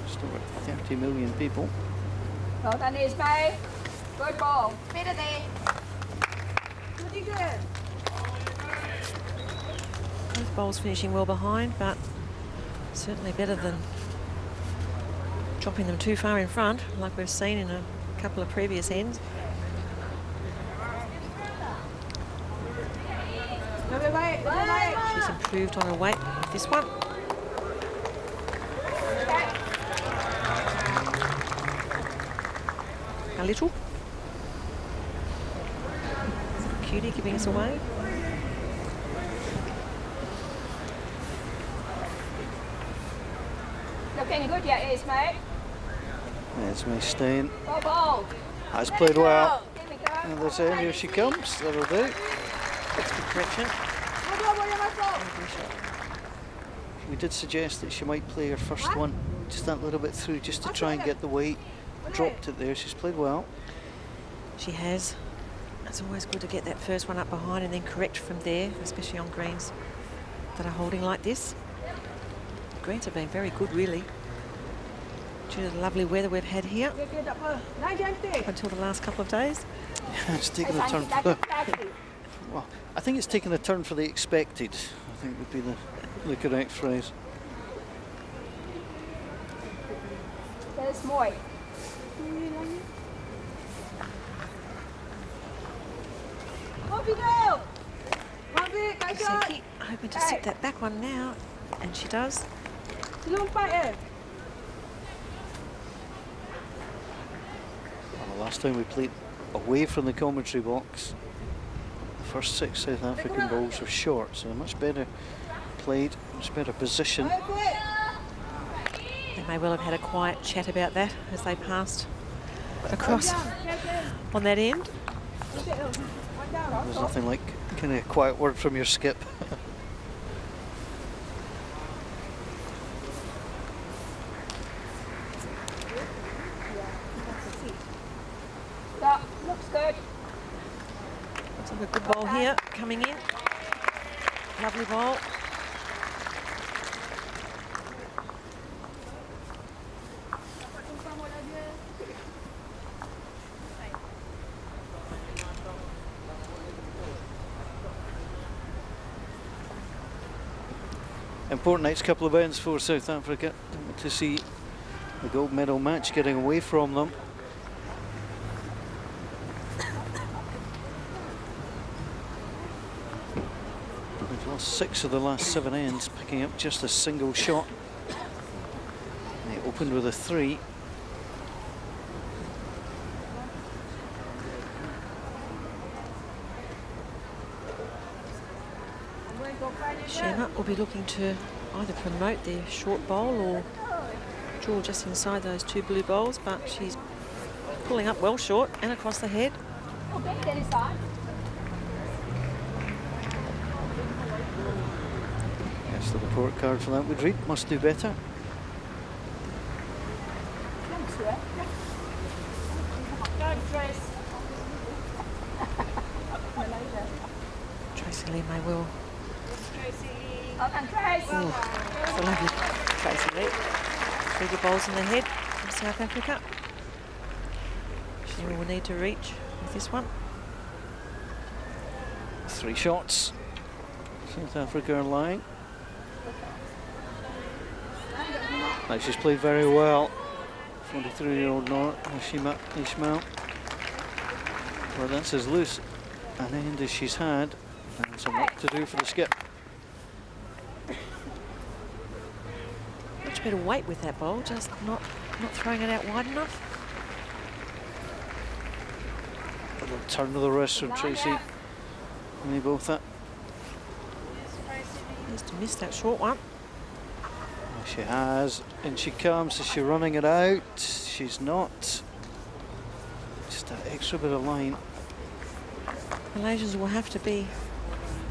Speaker 1: Just over 30 million people.
Speaker 3: Well done, Ismay. Good ball. Better there. Pretty good.
Speaker 2: Both bowls finishing well behind, but certainly better than dropping them too far in front, like we've seen in a couple of previous ends. She's improved on her weight with this one. A little. Cutie giving us away.
Speaker 3: Looking good, yeah, Ismay.
Speaker 1: There's my staying.
Speaker 3: Well bowled.
Speaker 1: Has played well.
Speaker 3: There we go.
Speaker 1: And that's it, here she comes. That'll do.
Speaker 2: That's good correction.
Speaker 1: We did suggest that she might play her first one just that little bit through, just to try and get the weight. Dropped it there. She's played well.
Speaker 2: She has. It's always good to get that first one up behind and then correct from there, especially on greens that are holding like this. Greens have been very good, really, due to the lovely weather we've had here up until the last couple of days.
Speaker 1: Yeah, it's taken a turn for the... Well, I think it's taken a turn for the expected, I think would be the correct phrase.
Speaker 3: There's Moy.
Speaker 2: Siki hoping to sit that back one now, and she does.
Speaker 1: Well, the last time we played away from the commentary box, the first 6 South African balls were short, so much better played, much better position.
Speaker 2: They may well have had a quiet chat about that as they passed across on that end.
Speaker 1: There's nothing like kind of a quiet word from your skip.
Speaker 3: That looks good.
Speaker 2: Looks like a good ball here coming in. Lovely ball.
Speaker 1: Important next couple of ends for South Africa to see the gold medal match getting away from them. They've lost 6 of the last 7 ends, picking up just a single shot. They opened with a 3.
Speaker 2: Sherma will be looking to either promote their short bowl or draw just inside those 2 blue bowls, but she's pulling up well short and across the head.
Speaker 3: Okay, then it's on.
Speaker 1: Yes, the report card for that would read, must do better.
Speaker 2: Tracy Lee may well.
Speaker 3: Well done, Trace.
Speaker 2: It's a lovely Tracy Lee. 3 good bowls in the head from South Africa. She will need to reach with this one.
Speaker 1: 3 shots. South Africa are lying. Now she's played very well. 43-year-old Nashima Ismail. Well, that's as loose an end as she's had, and some work to do for the skip.
Speaker 2: Much better weight with that bowl, just not throwing it out wide enough.
Speaker 1: A little turn of the wrist from Tracy. And they both that.
Speaker 2: Just missed that short one.
Speaker 1: She has, and she comes. Is she running it out? She's not. Just that extra bit of line.
Speaker 2: Malaysians will have to be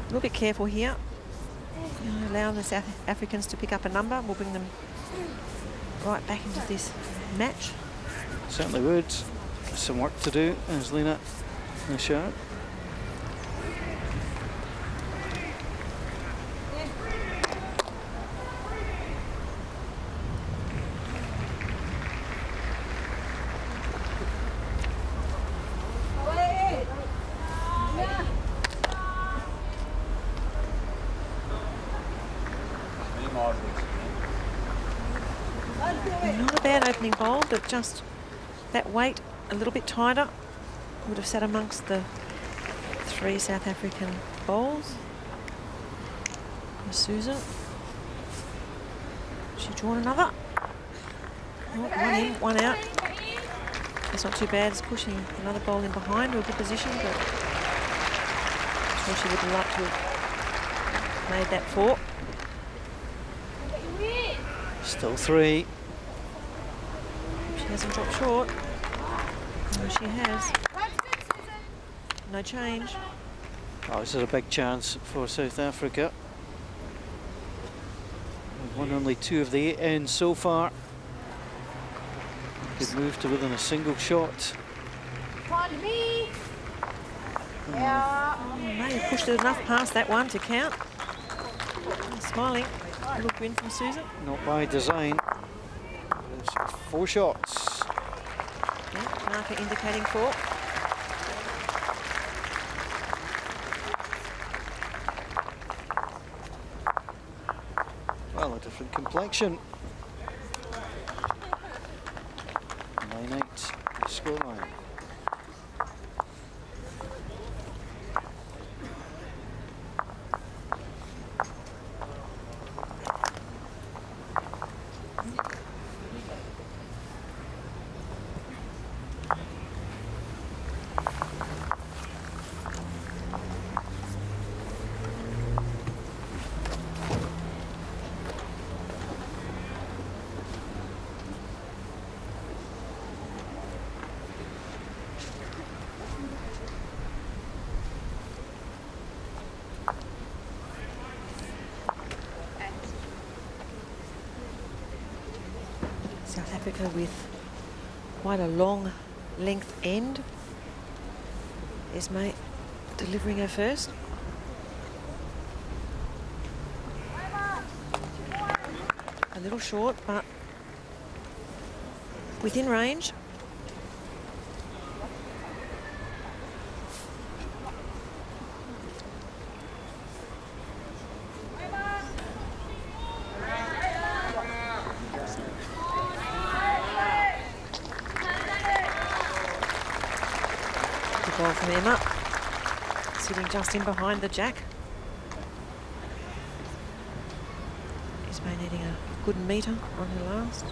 Speaker 2: a little bit careful here. Allowing the South Africans to pick up a number will bring them right back into this match.
Speaker 1: Certainly would. Some work to do, as Lena Nashar.
Speaker 2: Not a bad opening bowl, but just that weight a little bit tighter would have sat amongst the 3 South African bowls. And Susan. She drawn another. Oh, one in, one out. That's not too bad. It's pushing another bowl in behind to a good position, but I'm sure she would have liked to have made that 4.
Speaker 1: Still 3.
Speaker 2: She hasn't dropped short. No, she has. No change.
Speaker 1: Oh, this is a big chance for South Africa. We've won only 2 of the 8 ends so far. Could move to within a single shot.
Speaker 2: No, you pushed it enough past that one to count. Smiling. A little win from Susan.
Speaker 1: Not by design. It's 4 shots.
Speaker 2: Yeah, marker indicating 4.
Speaker 1: Well, a different complexion. 9-8 scoreline.
Speaker 2: South Africa with quite a long length end. Esme delivering her first. A little short, but within range. Ball from Emma, sitting just in behind the jack. Esme needing a good metre on her last.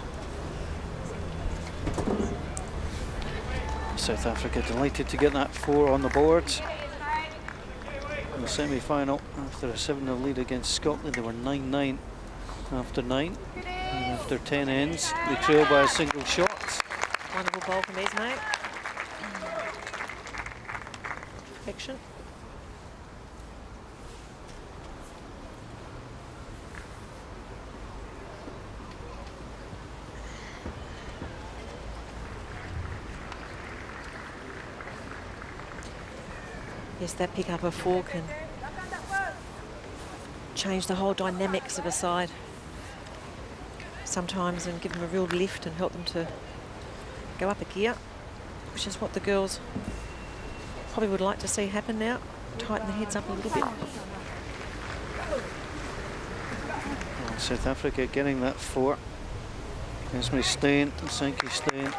Speaker 1: South Africa delighted to get that 4 on the board. In the semi-final, after a 7-0 lead against Scotland, they were 9-9 after 9. And after 10 ends, they trailed by a single shot.
Speaker 2: Wonderful ball from Esme. Perfection. Yes, that pick up of 4 can change the whole dynamics of a side sometimes and give them a real lift and help them to go up a gear, which is what the girls probably would like to see happen now. Tighten the heads up a little bit.
Speaker 1: Well, South Africa getting that 4. Esme staying, Sankey staying.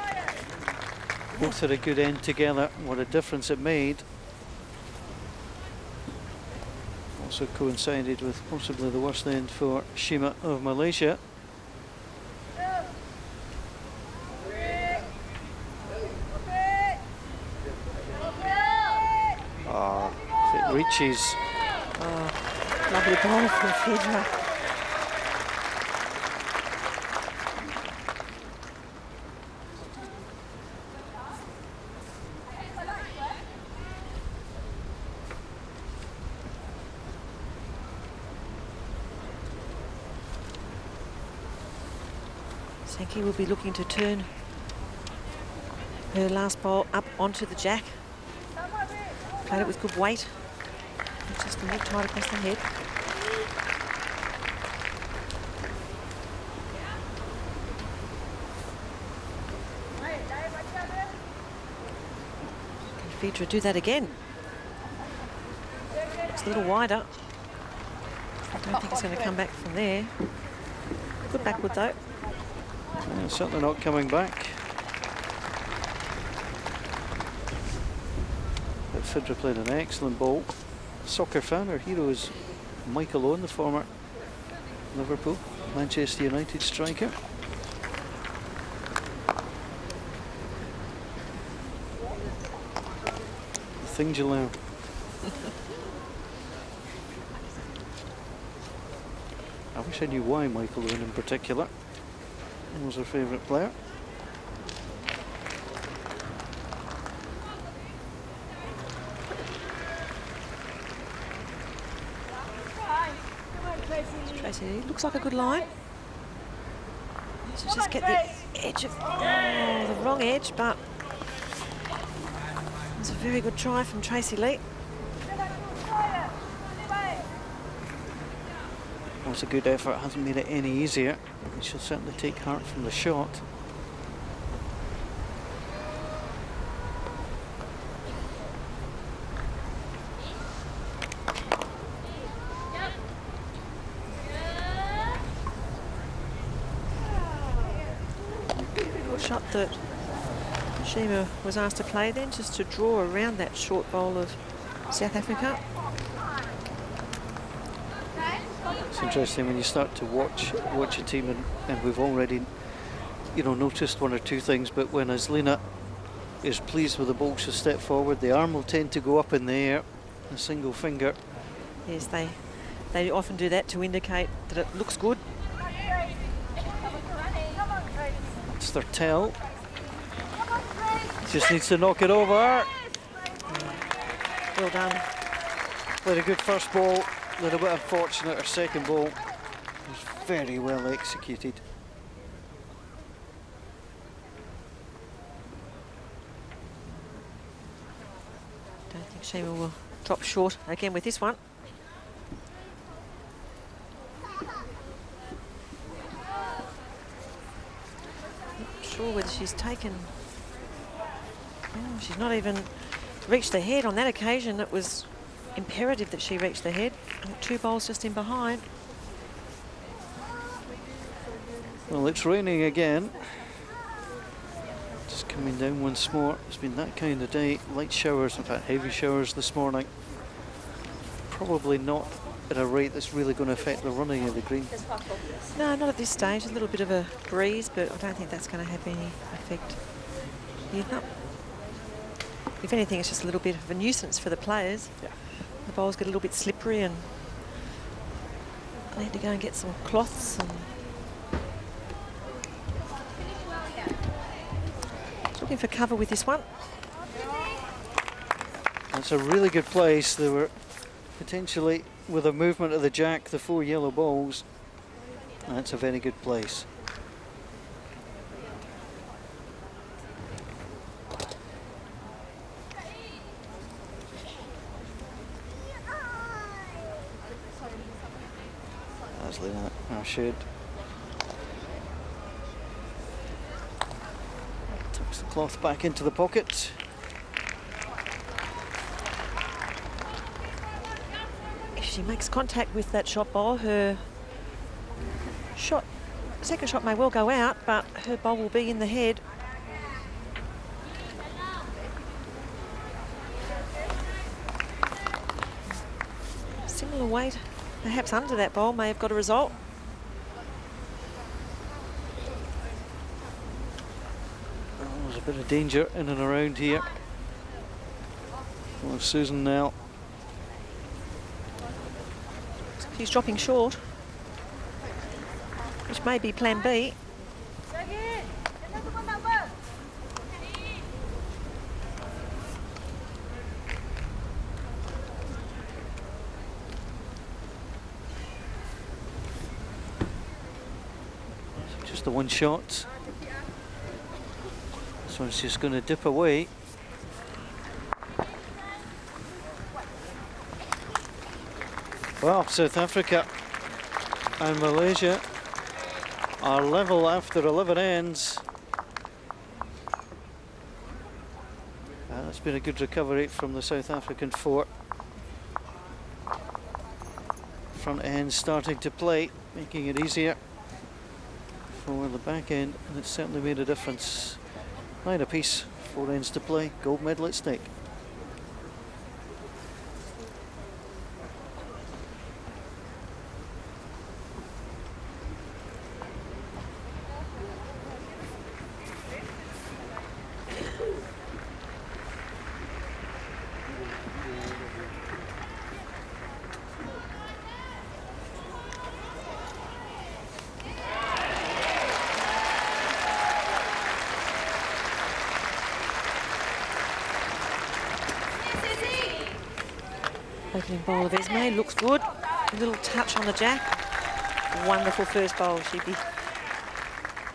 Speaker 1: Both had a good end together. What a difference it made. Also coincided with possibly the worst end for Shima of Malaysia. If it reaches.
Speaker 2: Oh, lovely ball from Fedra. Sankey will be looking to turn her last ball up onto the jack. Played it with good weight. Just a little tight across the head. Can Fedra do that again? It's a little wider. I don't think it's going to come back from there. Good backward though.
Speaker 1: Certainly not coming back. But Fidra played an excellent ball. Soccer fan, our hero is Michael Owen, the former Liverpool, Manchester United striker. The things you learn. I wish I knew why Michael Owen in particular was her favourite player.
Speaker 2: Tracy, looks like a good line. So just get the edge of, the wrong edge, but it's a very good try from Tracy Lee.
Speaker 1: Well, it's a good effort, hasn't made it any easier. She'll certainly take heart from the shot.
Speaker 2: Shot that Shima was asked to play then, just to draw around that short bowl of South Africa.
Speaker 1: It's interesting when you start to watch a team, and we've already, noticed one or two things. But when Azlina is pleased with the ball, she'll step forward. The arm will tend to go up in the air, a single finger.
Speaker 2: Yes, they often do that to indicate that it looks good.
Speaker 1: That's their tell. Just needs to knock it over.
Speaker 2: Well done.
Speaker 1: Played a good first ball. A little bit unfortunate. Her second ball was very well executed.
Speaker 2: Don't think Shima will drop short again with this one. Not sure whether she's taken. Oh, she's not even reached the head on that occasion. It was imperative that she reach the head. Two bowls just in behind.
Speaker 1: Well, it's raining again. Just coming down once more. It's been that kind of day. Light showers, in fact heavy showers this morning. Probably not at a rate that's really going to affect the running of the green.
Speaker 2: No, not at this stage. A little bit of a breeze, but I don't think that's going to have any effect here. No. If anything, it's just a little bit of a nuisance for the players.
Speaker 1: Yeah.
Speaker 2: The bowls get a little bit slippery, and I need to go and get some cloths. And looking for cover with this one.
Speaker 1: That's a really good place. They were potentially, with a movement of the jack, the 4 yellow balls. That's a very good place. Should tucks the cloth back into the pocket.
Speaker 2: If she makes contact with that shot ball, her second shot may well go out, but her ball will be in the head. Similar weight, perhaps under that ball, may have got a result.
Speaker 1: There's a bit of danger in and around here. Well, Susan now.
Speaker 2: She's dropping short, which may be plan B.
Speaker 1: Just the one shot. This one's just going to dip away. Well, South Africa and Malaysia are level after 11 ends. That's been a good recovery from the South African fort. Front end starting to play, making it easier. for the back end, and it certainly made a difference. 9 apiece, 4 ends to play, gold medal at stake.
Speaker 2: Opening bowl of Esme looks good. A little touch on the jack. Wonderful first bowl. She'd be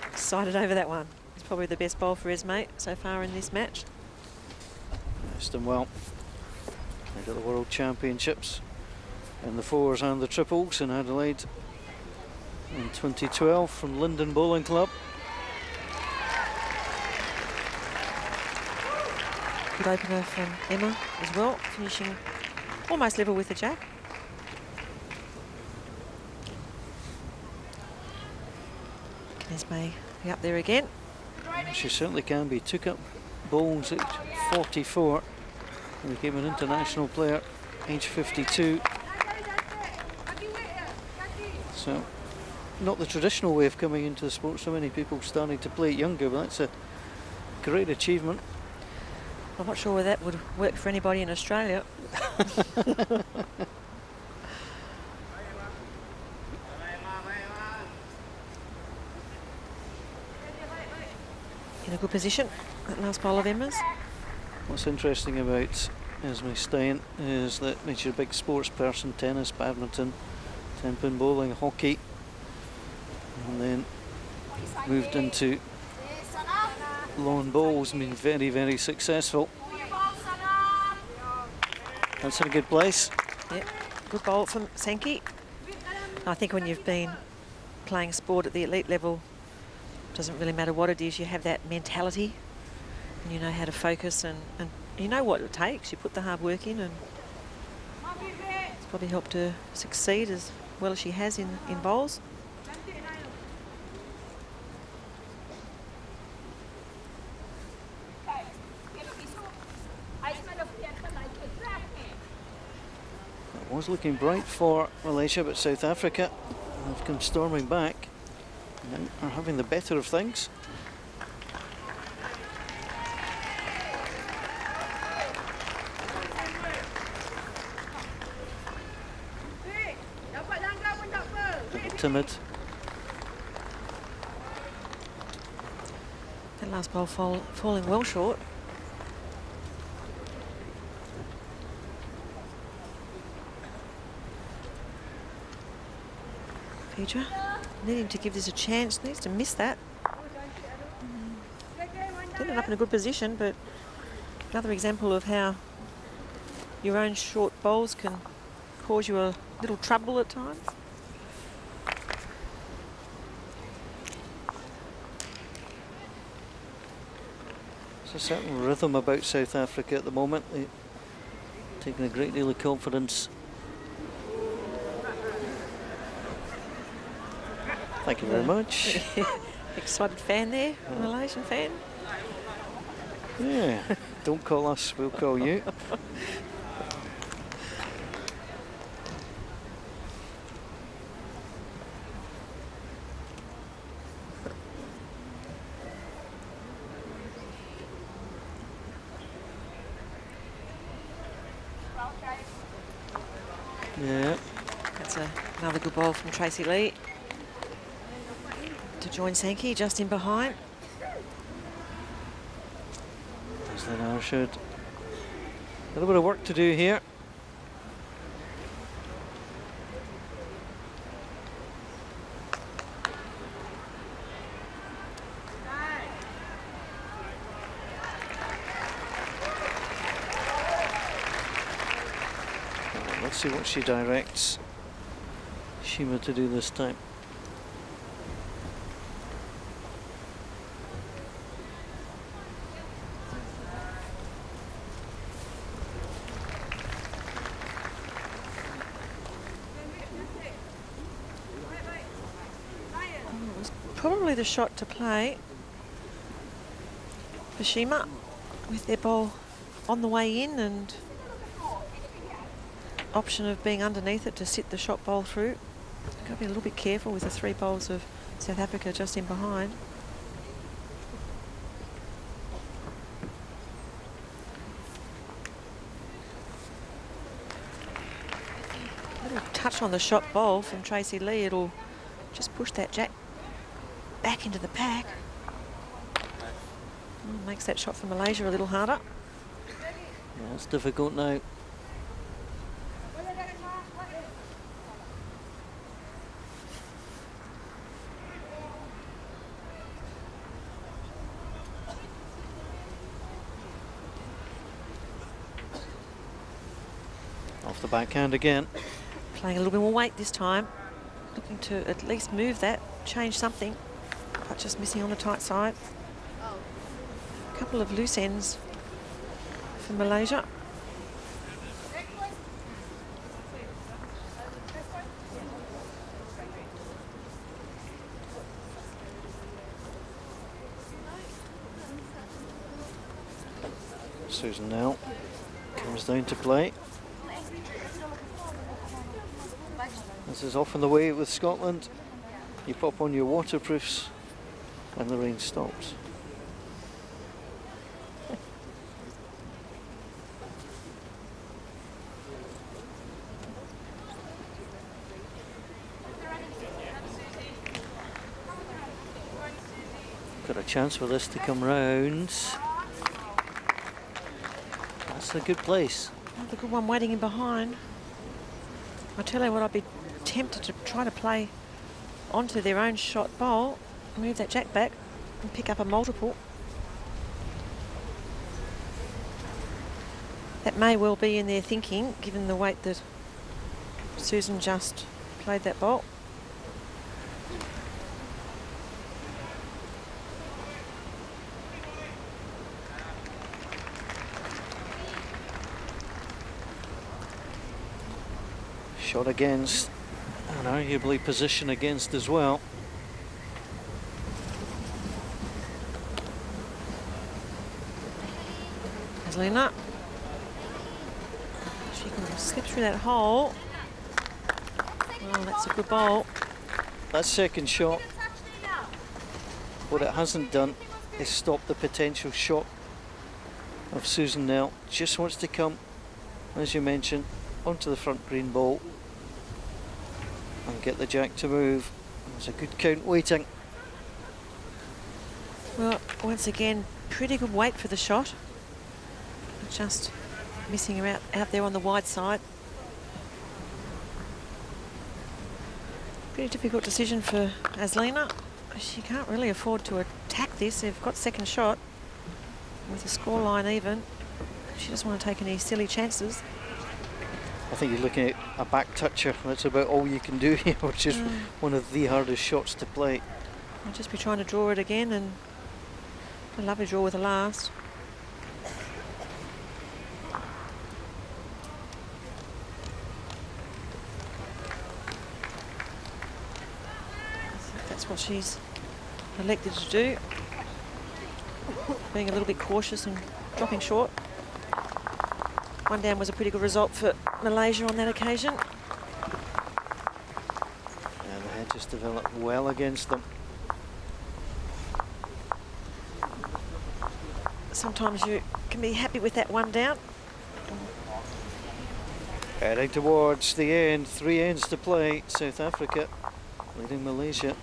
Speaker 2: excited over that one. It's probably the best bowl for Esme so far in this match.
Speaker 1: Nice done well. They got the World Championships in the fours and the triples in Adelaide in 2012 from Linden Bowling Club.
Speaker 2: Good opener from Emma as well, finishing almost level with the jack. Can Esme be up there again?
Speaker 1: She certainly can be. Took up bowls at 44 and became an international player, age 52. So, not the traditional way of coming into the sport. So many people starting to play it younger, but that's a great achievement.
Speaker 2: I'm not sure whether that would work for anybody in Australia. In a good position, that last bowl of Emma's.
Speaker 1: What's interesting about Esme Stein is that she's a big sports person, tennis, badminton, 10-pin bowling, hockey, and then moved into lawn bowls and been very, very successful. That's in a good place.
Speaker 2: Yep, good bowl from Sankey. I think when you've been playing sport at the elite level, doesn't really matter what it is, you have that mentality and you know how to focus and you know what it takes. You put the hard work in, and it's probably helped her succeed as well as she has in bowls.
Speaker 1: It was looking bright for Malaysia, but South Africa have come storming back and are having the better of things. A bit timid.
Speaker 2: That last bowl falling well short. Phaedra needing to give this a chance, needs to miss that. Ended up in a good position, but another example of how your own short bowls can cause you a little trouble at times.
Speaker 1: There's a certain rhythm about South Africa at the moment. They're taking a great deal of confidence. Thank you very much.
Speaker 2: Excited fan there, Malaysian fan.
Speaker 1: Yeah, don't call us, we'll call you. Yeah.
Speaker 2: That's another good ball from Tracy Lee to join Sankey just in behind.
Speaker 1: As then Arshad. A little bit of work to do here. Let's see what she directs Shima to do this time.
Speaker 2: probably the shot to play for Shima, with their ball on the way in and option of being underneath it to sit the shot bowl through. Got to be a little bit careful with the 3 bowls of South Africa just in behind. A little touch on the shot bowl from Tracy Lee. It'll just push that jack back into the pack. Makes that shot for Malaysia a little harder.
Speaker 1: Yeah, it's difficult now. Off the backhand again.
Speaker 2: Playing a little bit more weight this time. Looking to at least move that, change something, but just missing on the tight side. A couple of loose ends for Malaysia.
Speaker 1: Susan now comes down to play. This is often the way with Scotland. You pop on your waterproofs and the rain stops. Got a chance for this to come round. That's a good place.
Speaker 2: Another good one waiting in behind. I tell you what, I'd be tempted to try to play onto their own shot bowl, move that jack back and pick up a multiple. That may well be in their thinking, given the weight that Susan just played that bowl.
Speaker 1: Shot against, and arguably position against as well.
Speaker 2: Azlina. She can slip through that hole. Well, that's a good bowl.
Speaker 1: That second shot, what it hasn't done is stop the potential shot of Susan Nell. Just wants to come, as you mentioned, onto the front green ball and get the jack to move. There's a good count waiting.
Speaker 2: Well, once again, pretty good weight for the shot. Just missing her out there on the wide side. Pretty difficult decision for Azlina. She can't really afford to attack this. They've got second shot with the scoreline even. She doesn't want to take any silly chances.
Speaker 1: I think you're looking at a back toucher. That's about all you can do here, which is one of the hardest shots to play.
Speaker 2: I'll just be trying to draw it again, and a lovely draw with the last. That's what she's elected to do. Being a little bit cautious and dropping short. One down was a pretty good result for Malaysia on that occasion.
Speaker 1: And the head just developed well against them.
Speaker 2: Sometimes you can be happy with that one down.
Speaker 1: Heading towards the end, 3 ends to play. South Africa leading Malaysia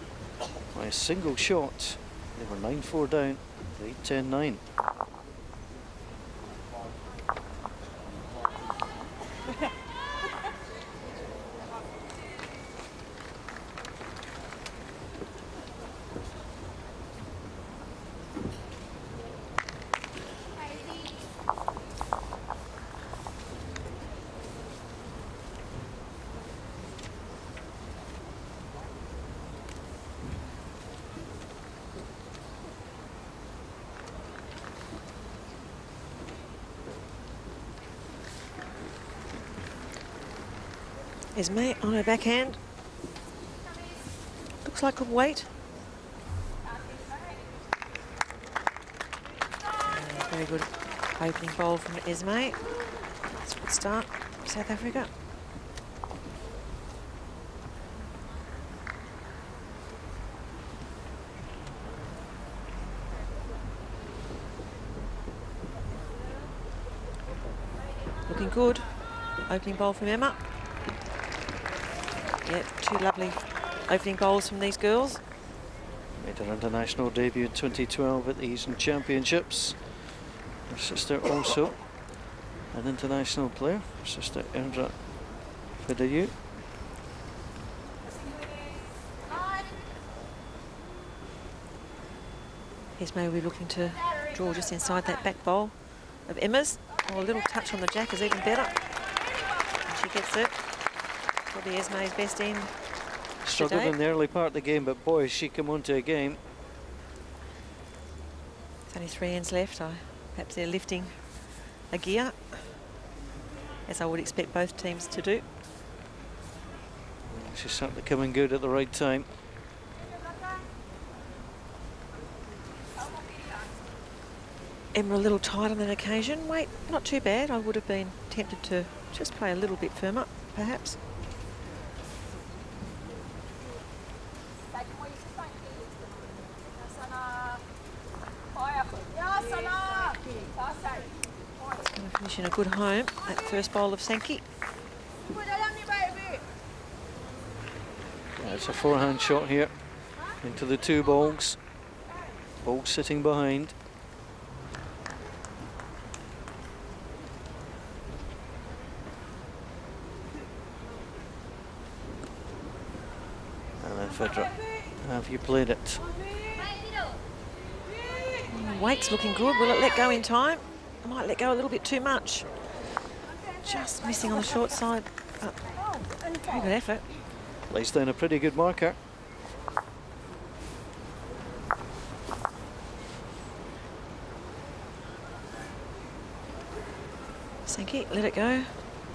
Speaker 1: by a single shot. They were 9-4 down, 8-10-9.
Speaker 2: Is May on her backhand. Looks like good weight. Very good opening bowl from Esme. That's a good start for South Africa. Looking good. Opening bowl from Emma. Yeah, two lovely opening bowls from these girls.
Speaker 1: Made her international debut in 2012 at the Asian Championships. Her sister also an international player. Her sister Erdra Fidayu.
Speaker 2: Esme will be looking to draw just inside that back bowl of Emma's. Oh, a little touch on the jack is even better. And she gets it. Probably Esme's best end.
Speaker 1: Struggled in the early part of the game, but boy, she come onto a game.
Speaker 2: There's only 3 ends left. Perhaps they're lifting a gear, as I would expect both teams to do.
Speaker 1: She's certainly coming good at the right time.
Speaker 2: Emma a little tight on that occasion. Wait, not too bad. I would have been tempted to just play a little bit firmer, perhaps. It's going to finish in a good home, that first bowl of Sankey.
Speaker 1: Yeah, it's a forehand shot here into the 2 bowls. Bowls sitting behind. And then Fedra, have you played it?
Speaker 2: Weight's looking good. Will it let go in time? It might let go a little bit too much. Just missing on the short side. But very good effort.
Speaker 1: Lays down a pretty good marker.
Speaker 2: Sankey, let it go.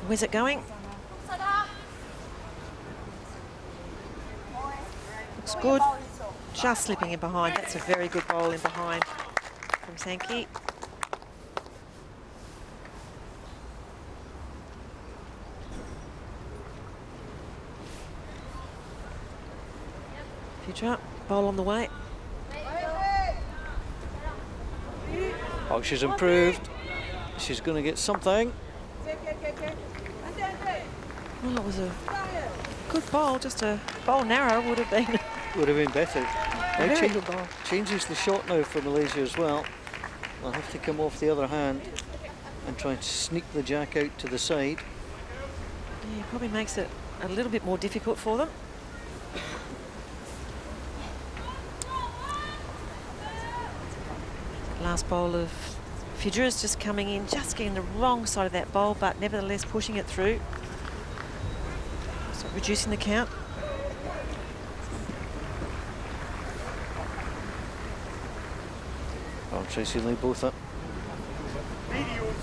Speaker 2: Where's it going? Looks good. Just slipping in behind. That's a very good bowl in behind from Sankey. Future bowl on the way.
Speaker 1: Oh, she's improved. She's going to get something.
Speaker 2: Well, it was a good bowl. Just a bowl narrow would have been.
Speaker 1: Would have been better.
Speaker 2: A very good bowl.
Speaker 1: Changes the shot now for Malaysia as well. They'll have to come off the other hand and try and sneak the jack out to the side.
Speaker 2: Yeah, probably makes it a little bit more difficult for them. Last bowl of Fidra just coming in, just getting the wrong side of that bowl, but nevertheless pushing it through. So reducing the count.
Speaker 1: Oh, Tracy Lee both up.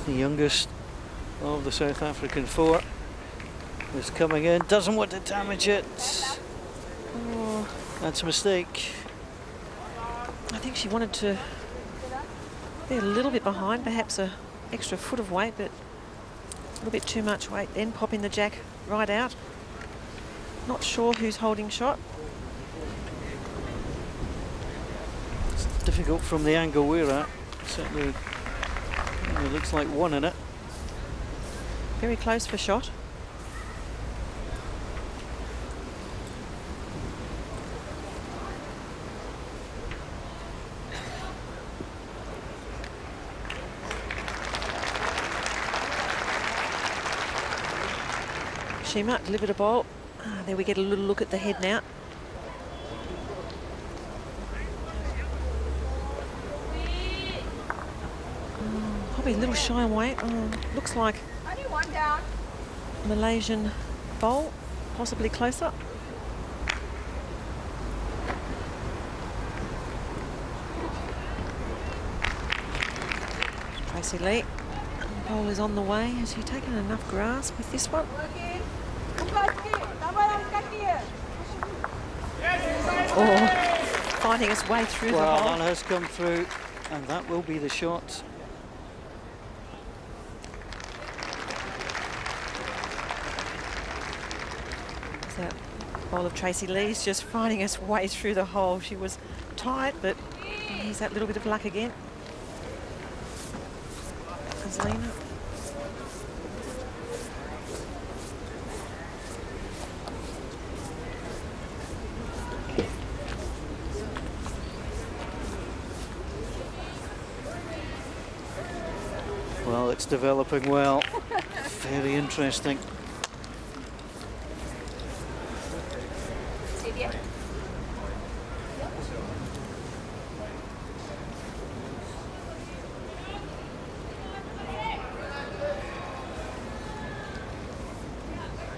Speaker 1: The youngest of the South African 4 is coming in, doesn't want to damage it.
Speaker 2: Oh,
Speaker 1: That's a mistake.
Speaker 2: I think she wanted to be a little bit behind, perhaps an extra foot of weight, but a little bit too much weight then, popping the jack right out. Not sure who's holding shot.
Speaker 1: It's difficult from the angle we're at. Certainly it looks like 1 in it.
Speaker 2: Very close for shot. Shima delivered a bowl. There we get a little look at the head now. Probably a little shy on weight. Looks like
Speaker 3: Only 1 down.
Speaker 2: Malaysian bowl, possibly closer. Tracy Lee. The bowl is on the way. Has he taken enough grass with this one? Oh, finding its way through the
Speaker 1: Well,
Speaker 2: hole.
Speaker 1: that has come through, and that will be the shot
Speaker 2: Ball of Tracy Lee's just finding us way through the hole. She was tight, but here's that little bit of luck again. Azlina.
Speaker 1: Well, it's developing well. Very interesting.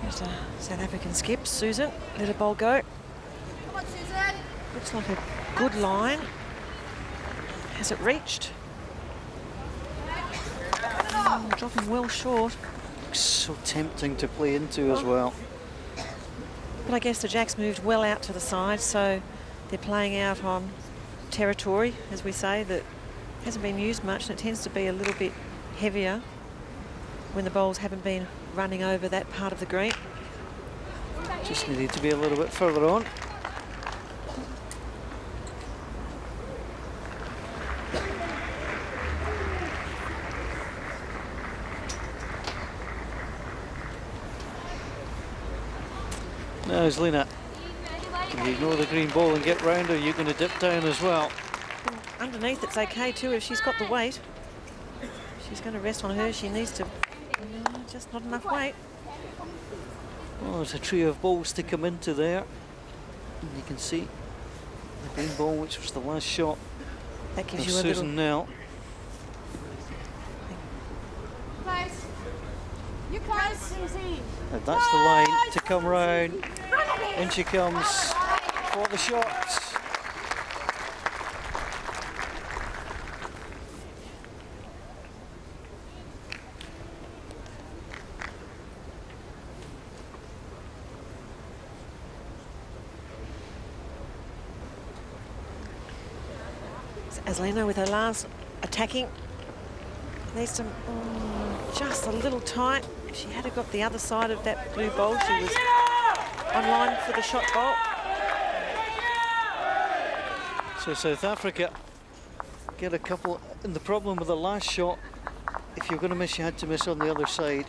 Speaker 2: There's a South African skip, Susan. Let her ball go.
Speaker 3: Come on, Susan.
Speaker 2: Looks like a good line. Has it reached? Dropping well short.
Speaker 1: Looks so tempting to play into as well.
Speaker 2: But I guess the Jacks moved well out to the side, so they're playing out on territory, as we say, that hasn't been used much, and it tends to be a little bit heavier when the bowls haven't been running over that part of the green.
Speaker 1: Just needed to be a little bit further on. Now, Lena, can you ignore the green ball and get round, or are you going to dip down as well?
Speaker 2: Underneath it's okay too if she's got the weight. She's going to rest on her. She needs to, just not enough weight.
Speaker 1: Well, there's a trio of balls to come into there. And you can see the green ball, which was the last shot
Speaker 2: That gives
Speaker 1: of
Speaker 2: you a little.
Speaker 1: Susan Nell.
Speaker 3: Close. You close, Susie.
Speaker 1: And that's the line to come round. In she comes for the shots.
Speaker 2: Azlina with her last attacking. Needs to just a little tight. If she had got the other side of that blue bowl, she was online for the shot bowl.
Speaker 1: So South Africa get a couple, and the problem with the last shot, if you're going to miss, you had to miss on the other side,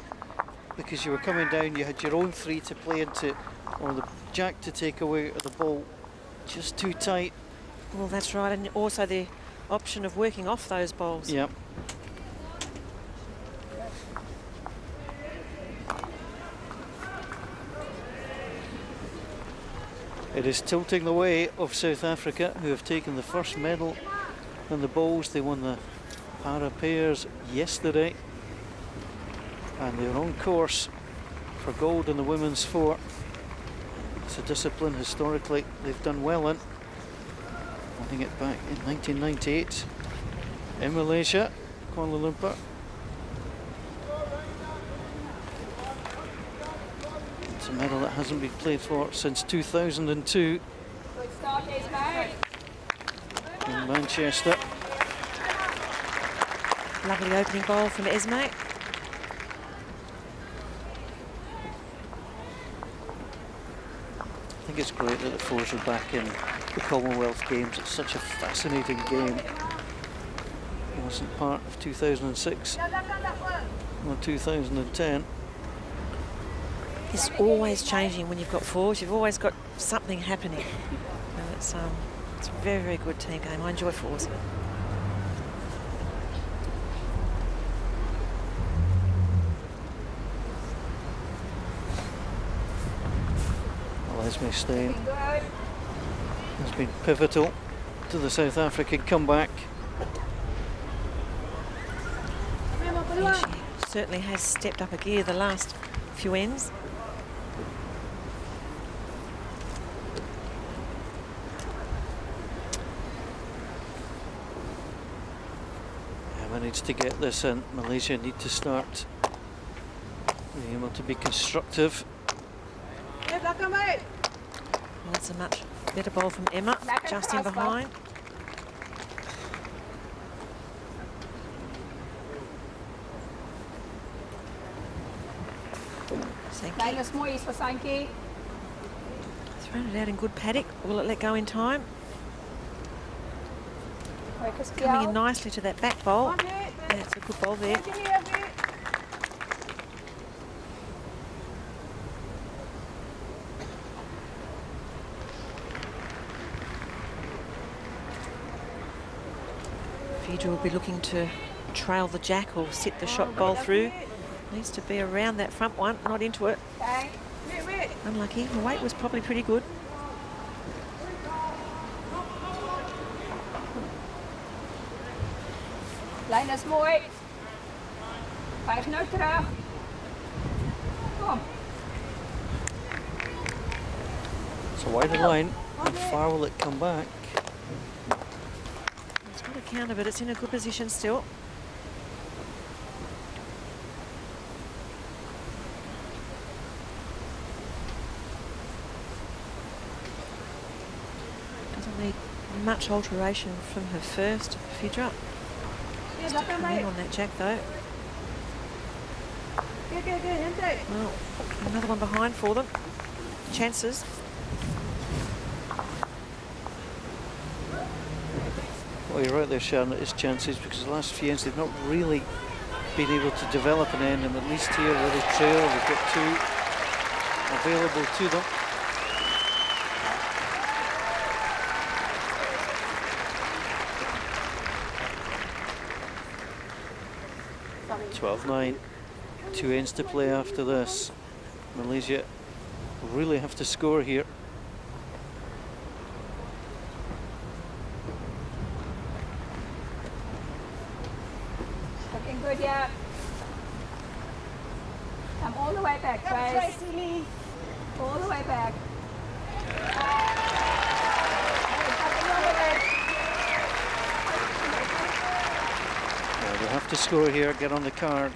Speaker 1: because you were coming down, you had your own three to play into, or the jack to take away, or the ball just too tight.
Speaker 2: Well, that's right, and also the option of working off those bowls.
Speaker 1: Yep. It is tilting the way of South Africa, who have taken the first medal in the bowls. They won the para pairs yesterday, and they're on course for gold in the women's four. It's a discipline historically they've done well in, winning it back in 1998 in Malaysia, Kuala Lumpur. It's a medal that hasn't been played for since 2002
Speaker 3: Good start, Esme.
Speaker 1: in Manchester.
Speaker 2: Lovely opening bowl from Esme.
Speaker 1: I think it's great that the fours are back in the Commonwealth Games. It's such a fascinating game. It wasn't part of 2006 or 2010.
Speaker 2: It's always changing when you've got fours. You've always got something happening. And it's a very, very good team game. I enjoy fours.
Speaker 1: Well, Esme Steyn has been pivotal to the South African comeback.
Speaker 2: Yeah, she certainly has stepped up a gear the last few ends.
Speaker 1: Needs to get this in. Malaysia need to start being able to be constructive.
Speaker 2: Well, that's a much better ball from Emma, just in behind.
Speaker 3: Klein is mooi is vir Sankie.
Speaker 2: Thrown it out in good paddock. Will it let go in time? Coming in nicely to that back bowl. That's a good bowl there. Fidra will be looking to trail the jack or sit the shot bowl through. Needs to be around that front one, not into it. Unlucky. The weight was probably pretty good.
Speaker 3: Lijn is mooi. 5 nou terug. Kom.
Speaker 1: It's a wider line. How far will it come back?
Speaker 2: It's got a counter, but it's in a good position still. Doesn't need much alteration from her first Fidra. Just to come in on that jack though. Well, another one behind for them. Chances.
Speaker 1: Well, you're right there, Sharon, it is chances, because the last few ends they've not really been able to develop an end, and at least here with the trail, they've got 2 available to them. (12-9). 2 ends to play after this. Malaysia really have to score here.
Speaker 3: Looking good, yeah. Come all the way back, Trace. All the way back.
Speaker 1: They'll have to score here, get on the card.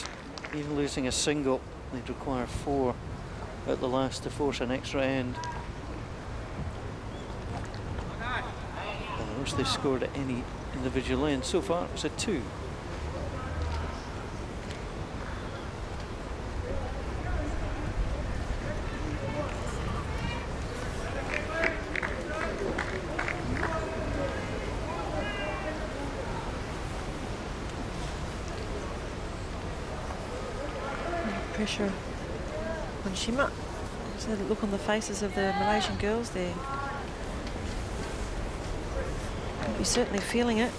Speaker 1: Even losing a single, they'd require 4 at the last to force an extra end. And I wish they scored at any individual end. So far, it was a 2.
Speaker 2: Pressure on Shimmer. So the look on the faces of the Malaysian girls there. You're certainly feeling it.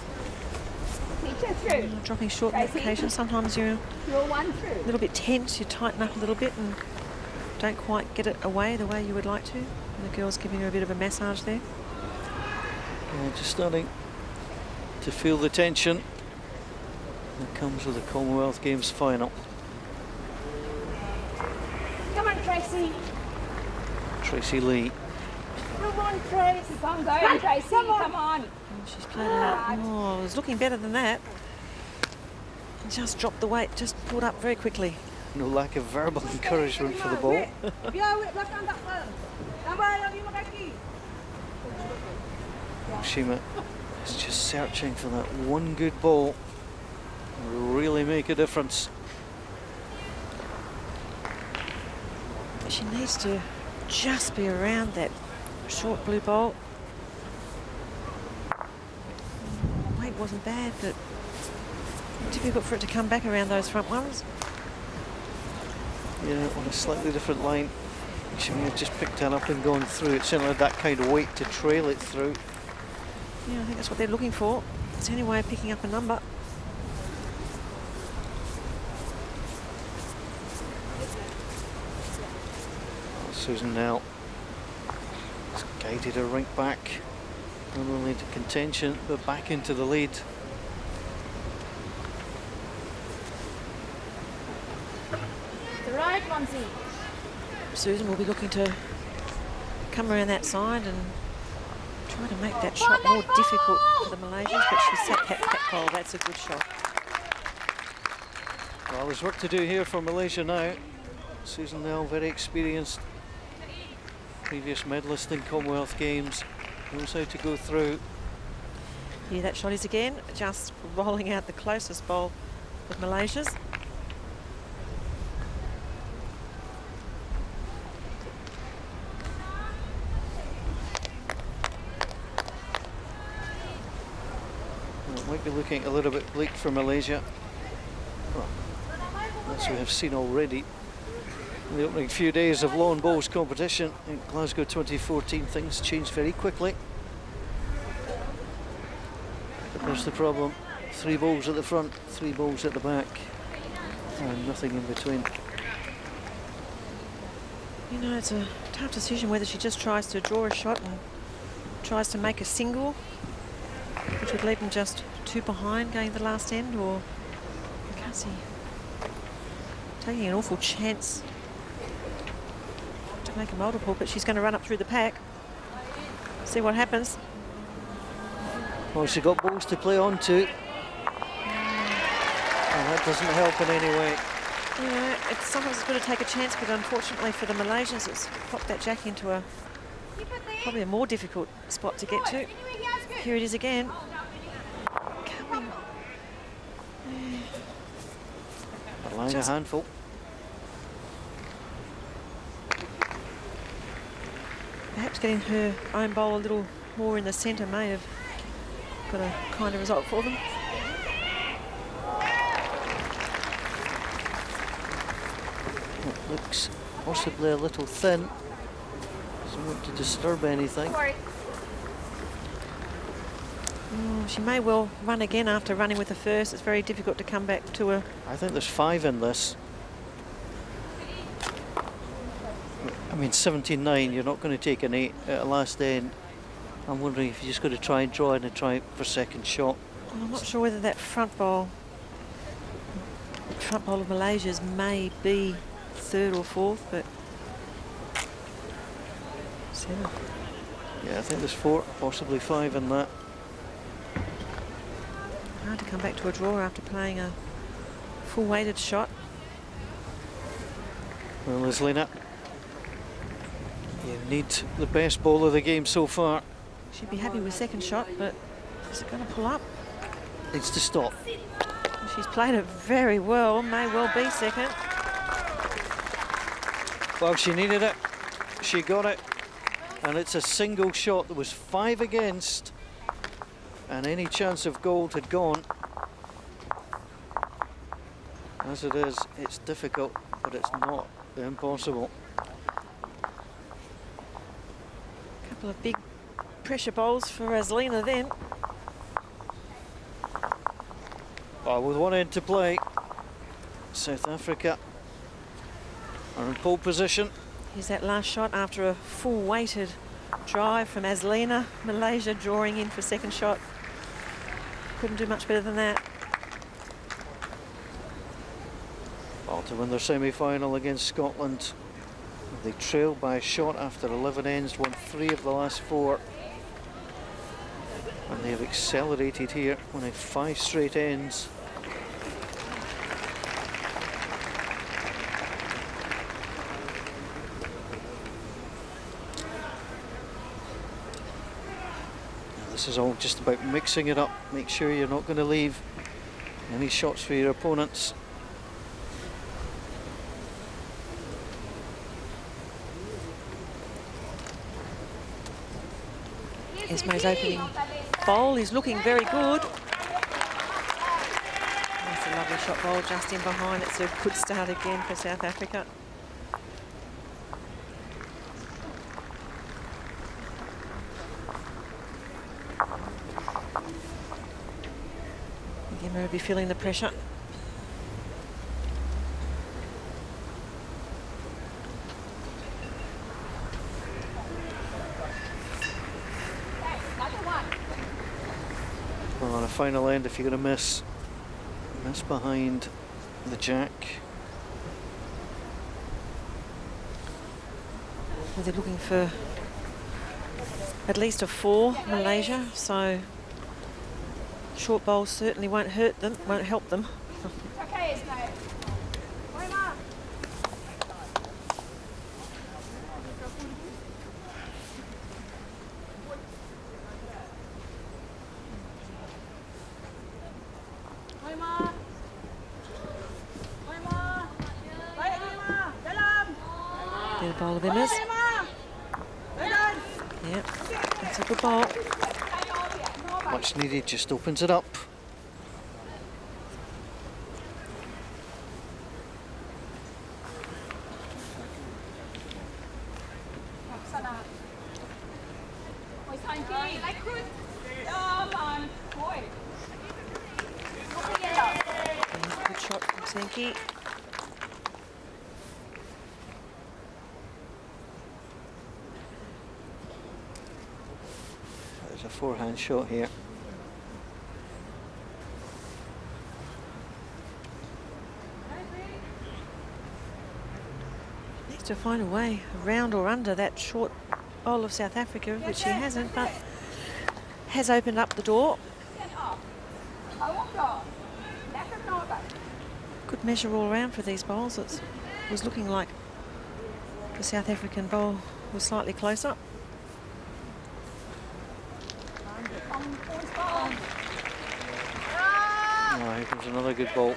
Speaker 2: Dropping short on occasion. Sometimes you're a little bit tense, you tighten up a little bit and don't quite get it away the way you would like to. And the girl's giving her a bit of a massage there.
Speaker 1: Yeah, just starting to feel the tension that comes with the Commonwealth Games final.
Speaker 3: Tracy.
Speaker 1: Tracy Lee.
Speaker 3: Come on, Tracy. Come on, Tracy. Come on.
Speaker 2: She's played it out. Oh, it was looking better than that. Just dropped the weight, just pulled up very quickly.
Speaker 1: No lack of verbal encouragement for the ball. Shima is just searching for that one good ball. Will really make a difference.
Speaker 2: She needs to just be around that short blue ball. Weight wasn't bad, but difficult for it to come back around those front ones.
Speaker 1: Yeah, on a slightly different line. She may have just picked that up and gone through. It certainly had that kind of weight to trail it through.
Speaker 2: Yeah, I think that's what they're looking for. It's the only way of picking up a number.
Speaker 1: Susan now has guided her right back, not only to contention but back into the lead.
Speaker 3: The right one,
Speaker 2: Susan will be looking to come around that side and try to make that shot more difficult for the Malaysians, but she set that pole. That's a good shot.
Speaker 1: Well, there's work to do here for Malaysia now. Susan Nell, very experienced, previous medalist in Commonwealth Games, knows how to go through.
Speaker 2: Yeah, that shot is again just rolling out the closest bowl of Malaysia's.
Speaker 1: might be looking a little bit bleak for Malaysia. Well, as we have seen already in the opening few days of lawn bowls competition in Glasgow 2014, things changed very quickly. But there's the problem. 3 bowls at the front, 3 bowls at the back, and nothing in between.
Speaker 2: You know, it's a tough decision whether she just tries to draw a shot and tries to make a single, which would leave them just 2 behind going to the last end, or I can't see. Taking an awful chance to make a multiple, but she's going to run up through the pack. See what happens.
Speaker 1: Well, she got balls to play on to, and that doesn't help in any way.
Speaker 2: Yeah, sometimes it's good to take a chance, but unfortunately for the Malaysians, it's popped that jack into a probably a more difficult spot to get to. Here it is again. Coming.
Speaker 1: Allowing a handful.
Speaker 2: Perhaps getting her own bowl a little more in the centre may have got a kind of result for them.
Speaker 1: It looks possibly a little thin. Doesn't want to disturb anything.
Speaker 2: She may well run again after running with the first. It's very difficult to come back to her.
Speaker 1: I think there's 5 in this. I mean, 17-9, you're not going to take an 8 at a last end. I'm wondering if you're just going to try and draw in and try for second shot.
Speaker 2: Well, I'm not sure whether that front bowl of Malaysia's may be 3rd or 4th, but 7.
Speaker 1: Yeah, I think there's 4, possibly 5 in that.
Speaker 2: Hard to come back to a draw after playing a full weighted shot.
Speaker 1: Well, Islina, you need the best ball of the game so far.
Speaker 2: She'd be happy with second shot, but is it going to pull up?
Speaker 1: Needs to stop.
Speaker 2: She's played it very well, may well be second.
Speaker 1: Well, she needed it. She got it. And it's a single shot. There was 5 against. And any chance of gold had gone. As it is, it's difficult, but it's not impossible.
Speaker 2: A couple of big pressure bowls for Islina then.
Speaker 1: Well, with 1 end to play, South Africa are in pole position.
Speaker 2: Here's that last shot after a full weighted drive from Islina. Malaysia drawing in for second shot. Couldn't do much better than that.
Speaker 1: Well, to win their semi-final against Scotland, they trailed by a shot after 11 ends, won 3 of the last 4. And they have accelerated here, winning 5 straight ends. This is all just about mixing it up. Make sure you're not going to leave any shots for your opponents.
Speaker 2: Esme's opening bowl is looking very good. That's a lovely shot bowl just in behind. It's a good start again for South Africa. Emma will be feeling the pressure.
Speaker 1: Well, on a final end, if you're going to miss behind the jack.
Speaker 2: Well, they're looking for at least a 4, Malaysia, so short bowls certainly won't hurt them, won't help them.
Speaker 3: Okay, Esme.
Speaker 2: Get a bowl of Emma's. Yep, that's a good bowl.
Speaker 1: Much needed, just opens it up.
Speaker 3: Dankie. Lyk goed. Ja man, mooi. Nog 'n yellow.
Speaker 2: Good shot from Senki.
Speaker 1: There's a forehand shot here.
Speaker 2: Needs to find a way around or under that short bowl of South Africa, which he hasn't, but has opened up the door.
Speaker 3: Hou op daar. Lekker naby.
Speaker 2: Good measure all round for these bowls. It was looking like the South African bowl was slightly closer.
Speaker 1: Oh, here comes another good ball.
Speaker 2: Yeah,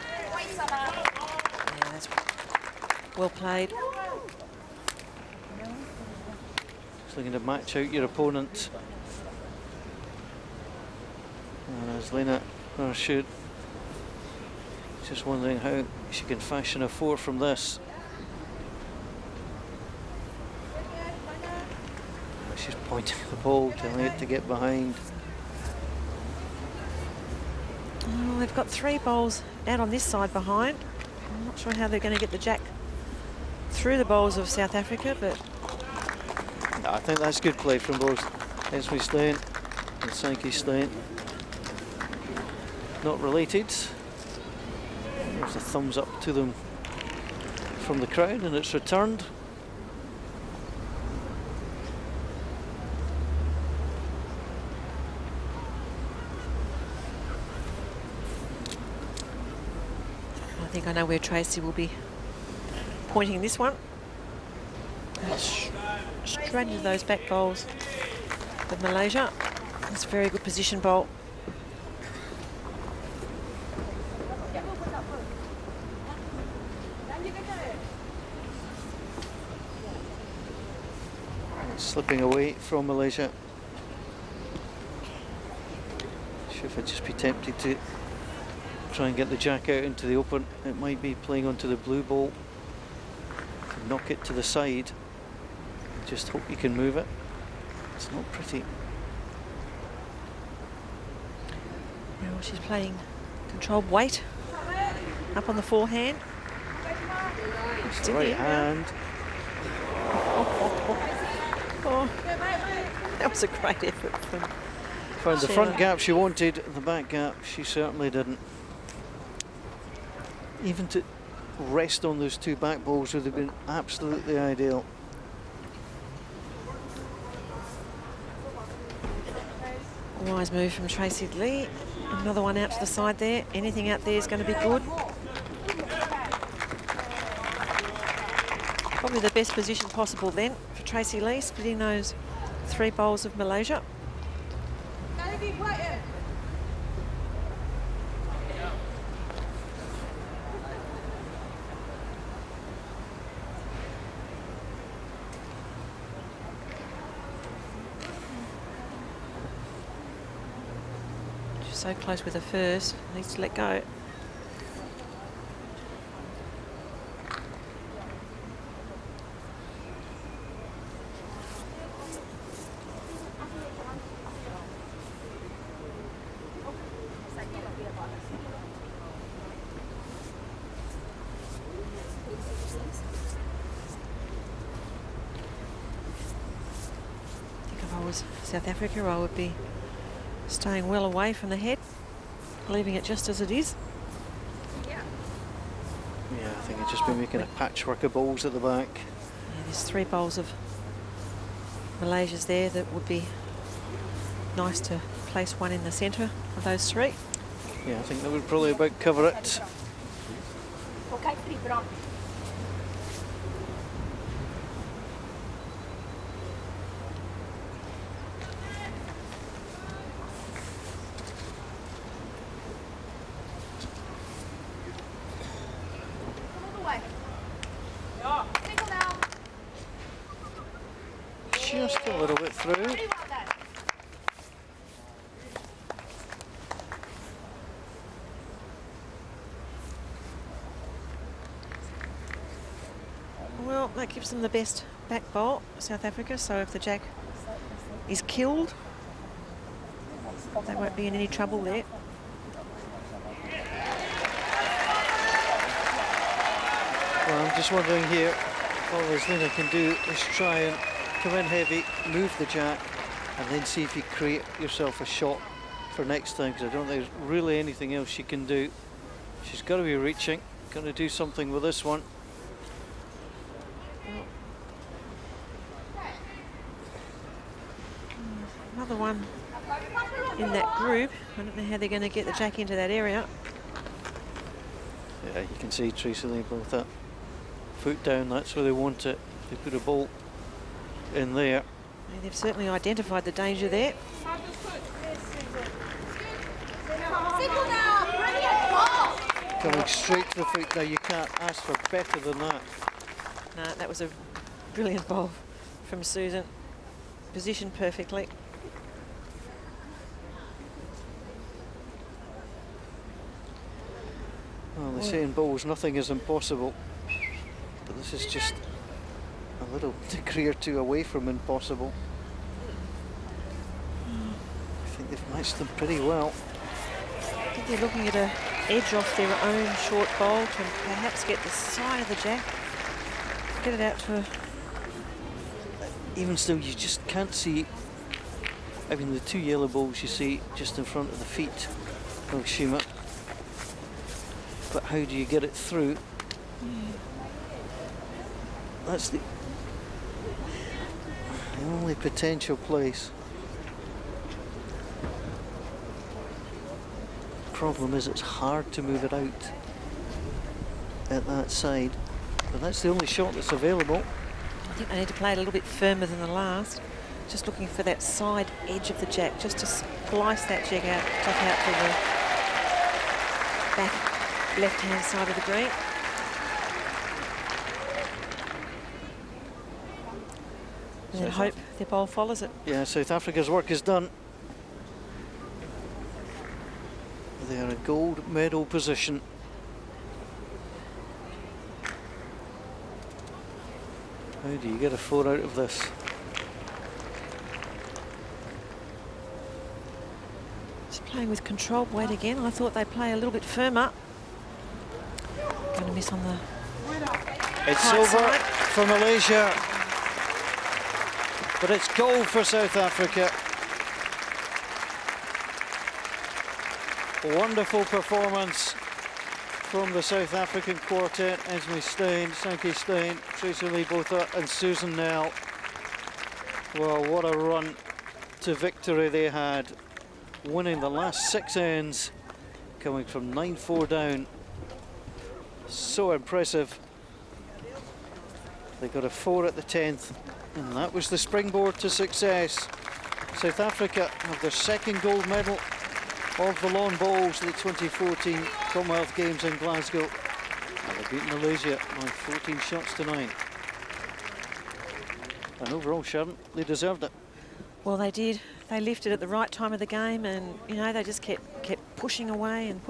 Speaker 2: that's well played.
Speaker 1: Just looking to match out your opponent. And as Lena gonna shoot, just wondering how she can fashion a 4 from this. She's pointing the ball, telling it to get behind.
Speaker 2: Oh, they've got 3 bowls out on this side behind. I'm not sure how they're going to get the jack through the bowls of South Africa, but
Speaker 1: I think that's good play from both Esme Stein and Sankey Stein. Not related. There's a thumbs up to them from the crowd, and it's returned.
Speaker 2: I think I know where Tracy will be pointing this one. Straight into those back bowls of Malaysia. It's a very good position bowl.
Speaker 1: Slipping away from Malaysia. Should I just be tempted to try and get the jack out into the open? It might be playing onto the blue ball. To knock it to the side. Just hope you can move it. It's not pretty.
Speaker 2: Now she's playing controlled weight up on the forehand.
Speaker 1: It's the right hand.
Speaker 2: Oh, that was a great effort from
Speaker 1: Found the
Speaker 2: Sheila.
Speaker 1: front gap she wanted, the back gap she certainly didn't. Even to rest on those 2 back balls would have been absolutely ideal.
Speaker 2: Wise move from Tracy Lee. Another one out to the side there. Anything out there is going to be good. Probably the best position possible then for Tracy Lee, splitting those 3 bowls of Malaysia. She's so close with the first, needs to let go. South Africa, I would be staying well away from the head, leaving it just as it is.
Speaker 1: Yeah, I think I'd just be making a patchwork of balls at the back.
Speaker 2: Yeah, there's 3 bowls of Malaysia's there that would be nice to place one in the centre of those 3.
Speaker 1: Yeah, I think that would probably about cover it.
Speaker 3: Okay, 3 brand.
Speaker 1: Just a little bit through.
Speaker 2: Well, that gives them the best back bowl, South Africa, so if the jack is killed, They won't be in any trouble there.
Speaker 1: Well, I'm just wondering here, all Islina can do is try and come in heavy, move the jack, and then see if you create yourself a shot for next time, because I don't think there's really anything else she can do. She's got to be reaching, got to do something with this one.
Speaker 2: Another one in that group. I don't know how they're going to get the jack into that area.
Speaker 1: Yeah, you can see Tracy Lee both that foot down, that's where they want it. They put a ball in there.
Speaker 2: Yeah, they've certainly identified the danger there.
Speaker 1: Coming straight to the foot now, you can't ask for better than that.
Speaker 2: No, that was a brilliant ball from Susan. Positioned perfectly.
Speaker 1: Well, they say in bowls nothing is impossible, but this is just a little degree or two away from impossible. I think they've matched them pretty well.
Speaker 2: I think they're looking at an edge off their own short bowl to perhaps get the side of the jack, get it out to a...
Speaker 1: Even still, you just can't see. I mean, the two yellow balls you see just in front of the feet of Shima. But how do you get it through? That's the only potential place. Problem is, it's hard to move it out at that side, but that's the only shot that's available.
Speaker 2: I think they need to play it a little bit firmer than the last. Just looking for that side edge of the jack, just to splice that jack out to the back left-hand side of the green. And then hope their bowl follows it.
Speaker 1: Yeah, South Africa's work is done. They are a gold medal position. How do you get a 4 out of this?
Speaker 2: Just playing with controlled weight again. I thought they'd play a little bit firmer. Going to miss on the
Speaker 1: It's
Speaker 2: right
Speaker 1: over
Speaker 2: side
Speaker 1: for Malaysia, but it's gold for South Africa. Wonderful performance from the South African quartet: Esme Steyn, Sankey Steyn, Tracy Lee Botha and Susan Nell. Well, what a run to victory they had, winning the last 6 ends, coming from 9-4 down. So impressive. They got a 4 at the 10th, and that was the springboard to success. South Africa have their second gold medal of the lawn bowls at the 2014 Commonwealth Games in Glasgow. And they beat Malaysia by 14 shots to 9. And overall, Sharon, they deserved it.
Speaker 2: Well, they did. They lifted at the right time of the game, and you know, they just kept pushing away, and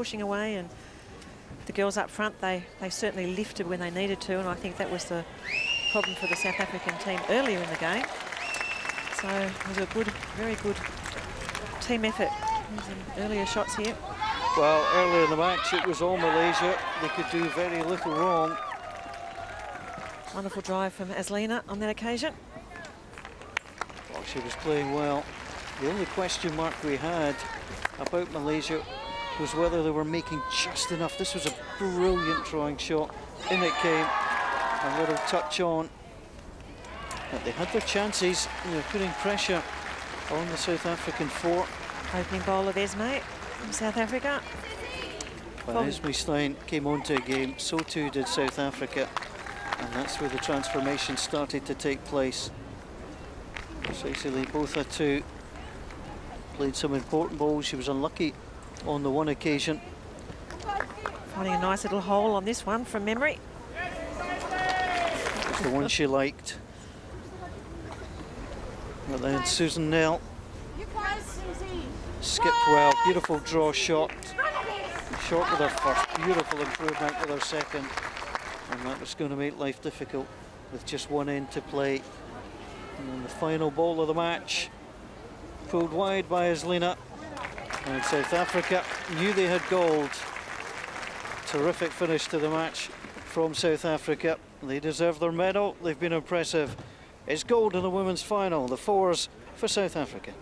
Speaker 2: the girls up front, they certainly lifted when they needed to, and I think that was the problem for the South African team earlier in the game. So it was a good, very good team effort. There's some earlier shots here.
Speaker 1: Well, earlier in the match, it was all Malaysia. They could do very little wrong.
Speaker 2: Wonderful drive from Aslina on that occasion.
Speaker 1: Well, she was playing well. The only question mark we had about Malaysia was whether they were making just enough. This was a brilliant drawing shot. In it came, a little touch on. But they had their chances, you know, putting pressure on the South African fort.
Speaker 2: Opening bowl of Esme from South Africa.
Speaker 1: When Esme Steyn came onto a game, so too did South Africa. And that's where the transformation started to take place. Precisely, both her two played some important bowls. She was unlucky on the one occasion.
Speaker 2: Finding a nice little hole on this one from memory.
Speaker 1: It was the one she liked. But then Susan Nell skipped well, beautiful draw shot. Short with her first, beautiful improvement with her second. And that was going to make life difficult with just one end to play. And then the final ball of the match, pulled wide by Aslina. And South Africa knew they had gold. Terrific finish to the match from South Africa. They deserve their medal. They've been impressive. It's gold in the women's final, the fours for South Africa.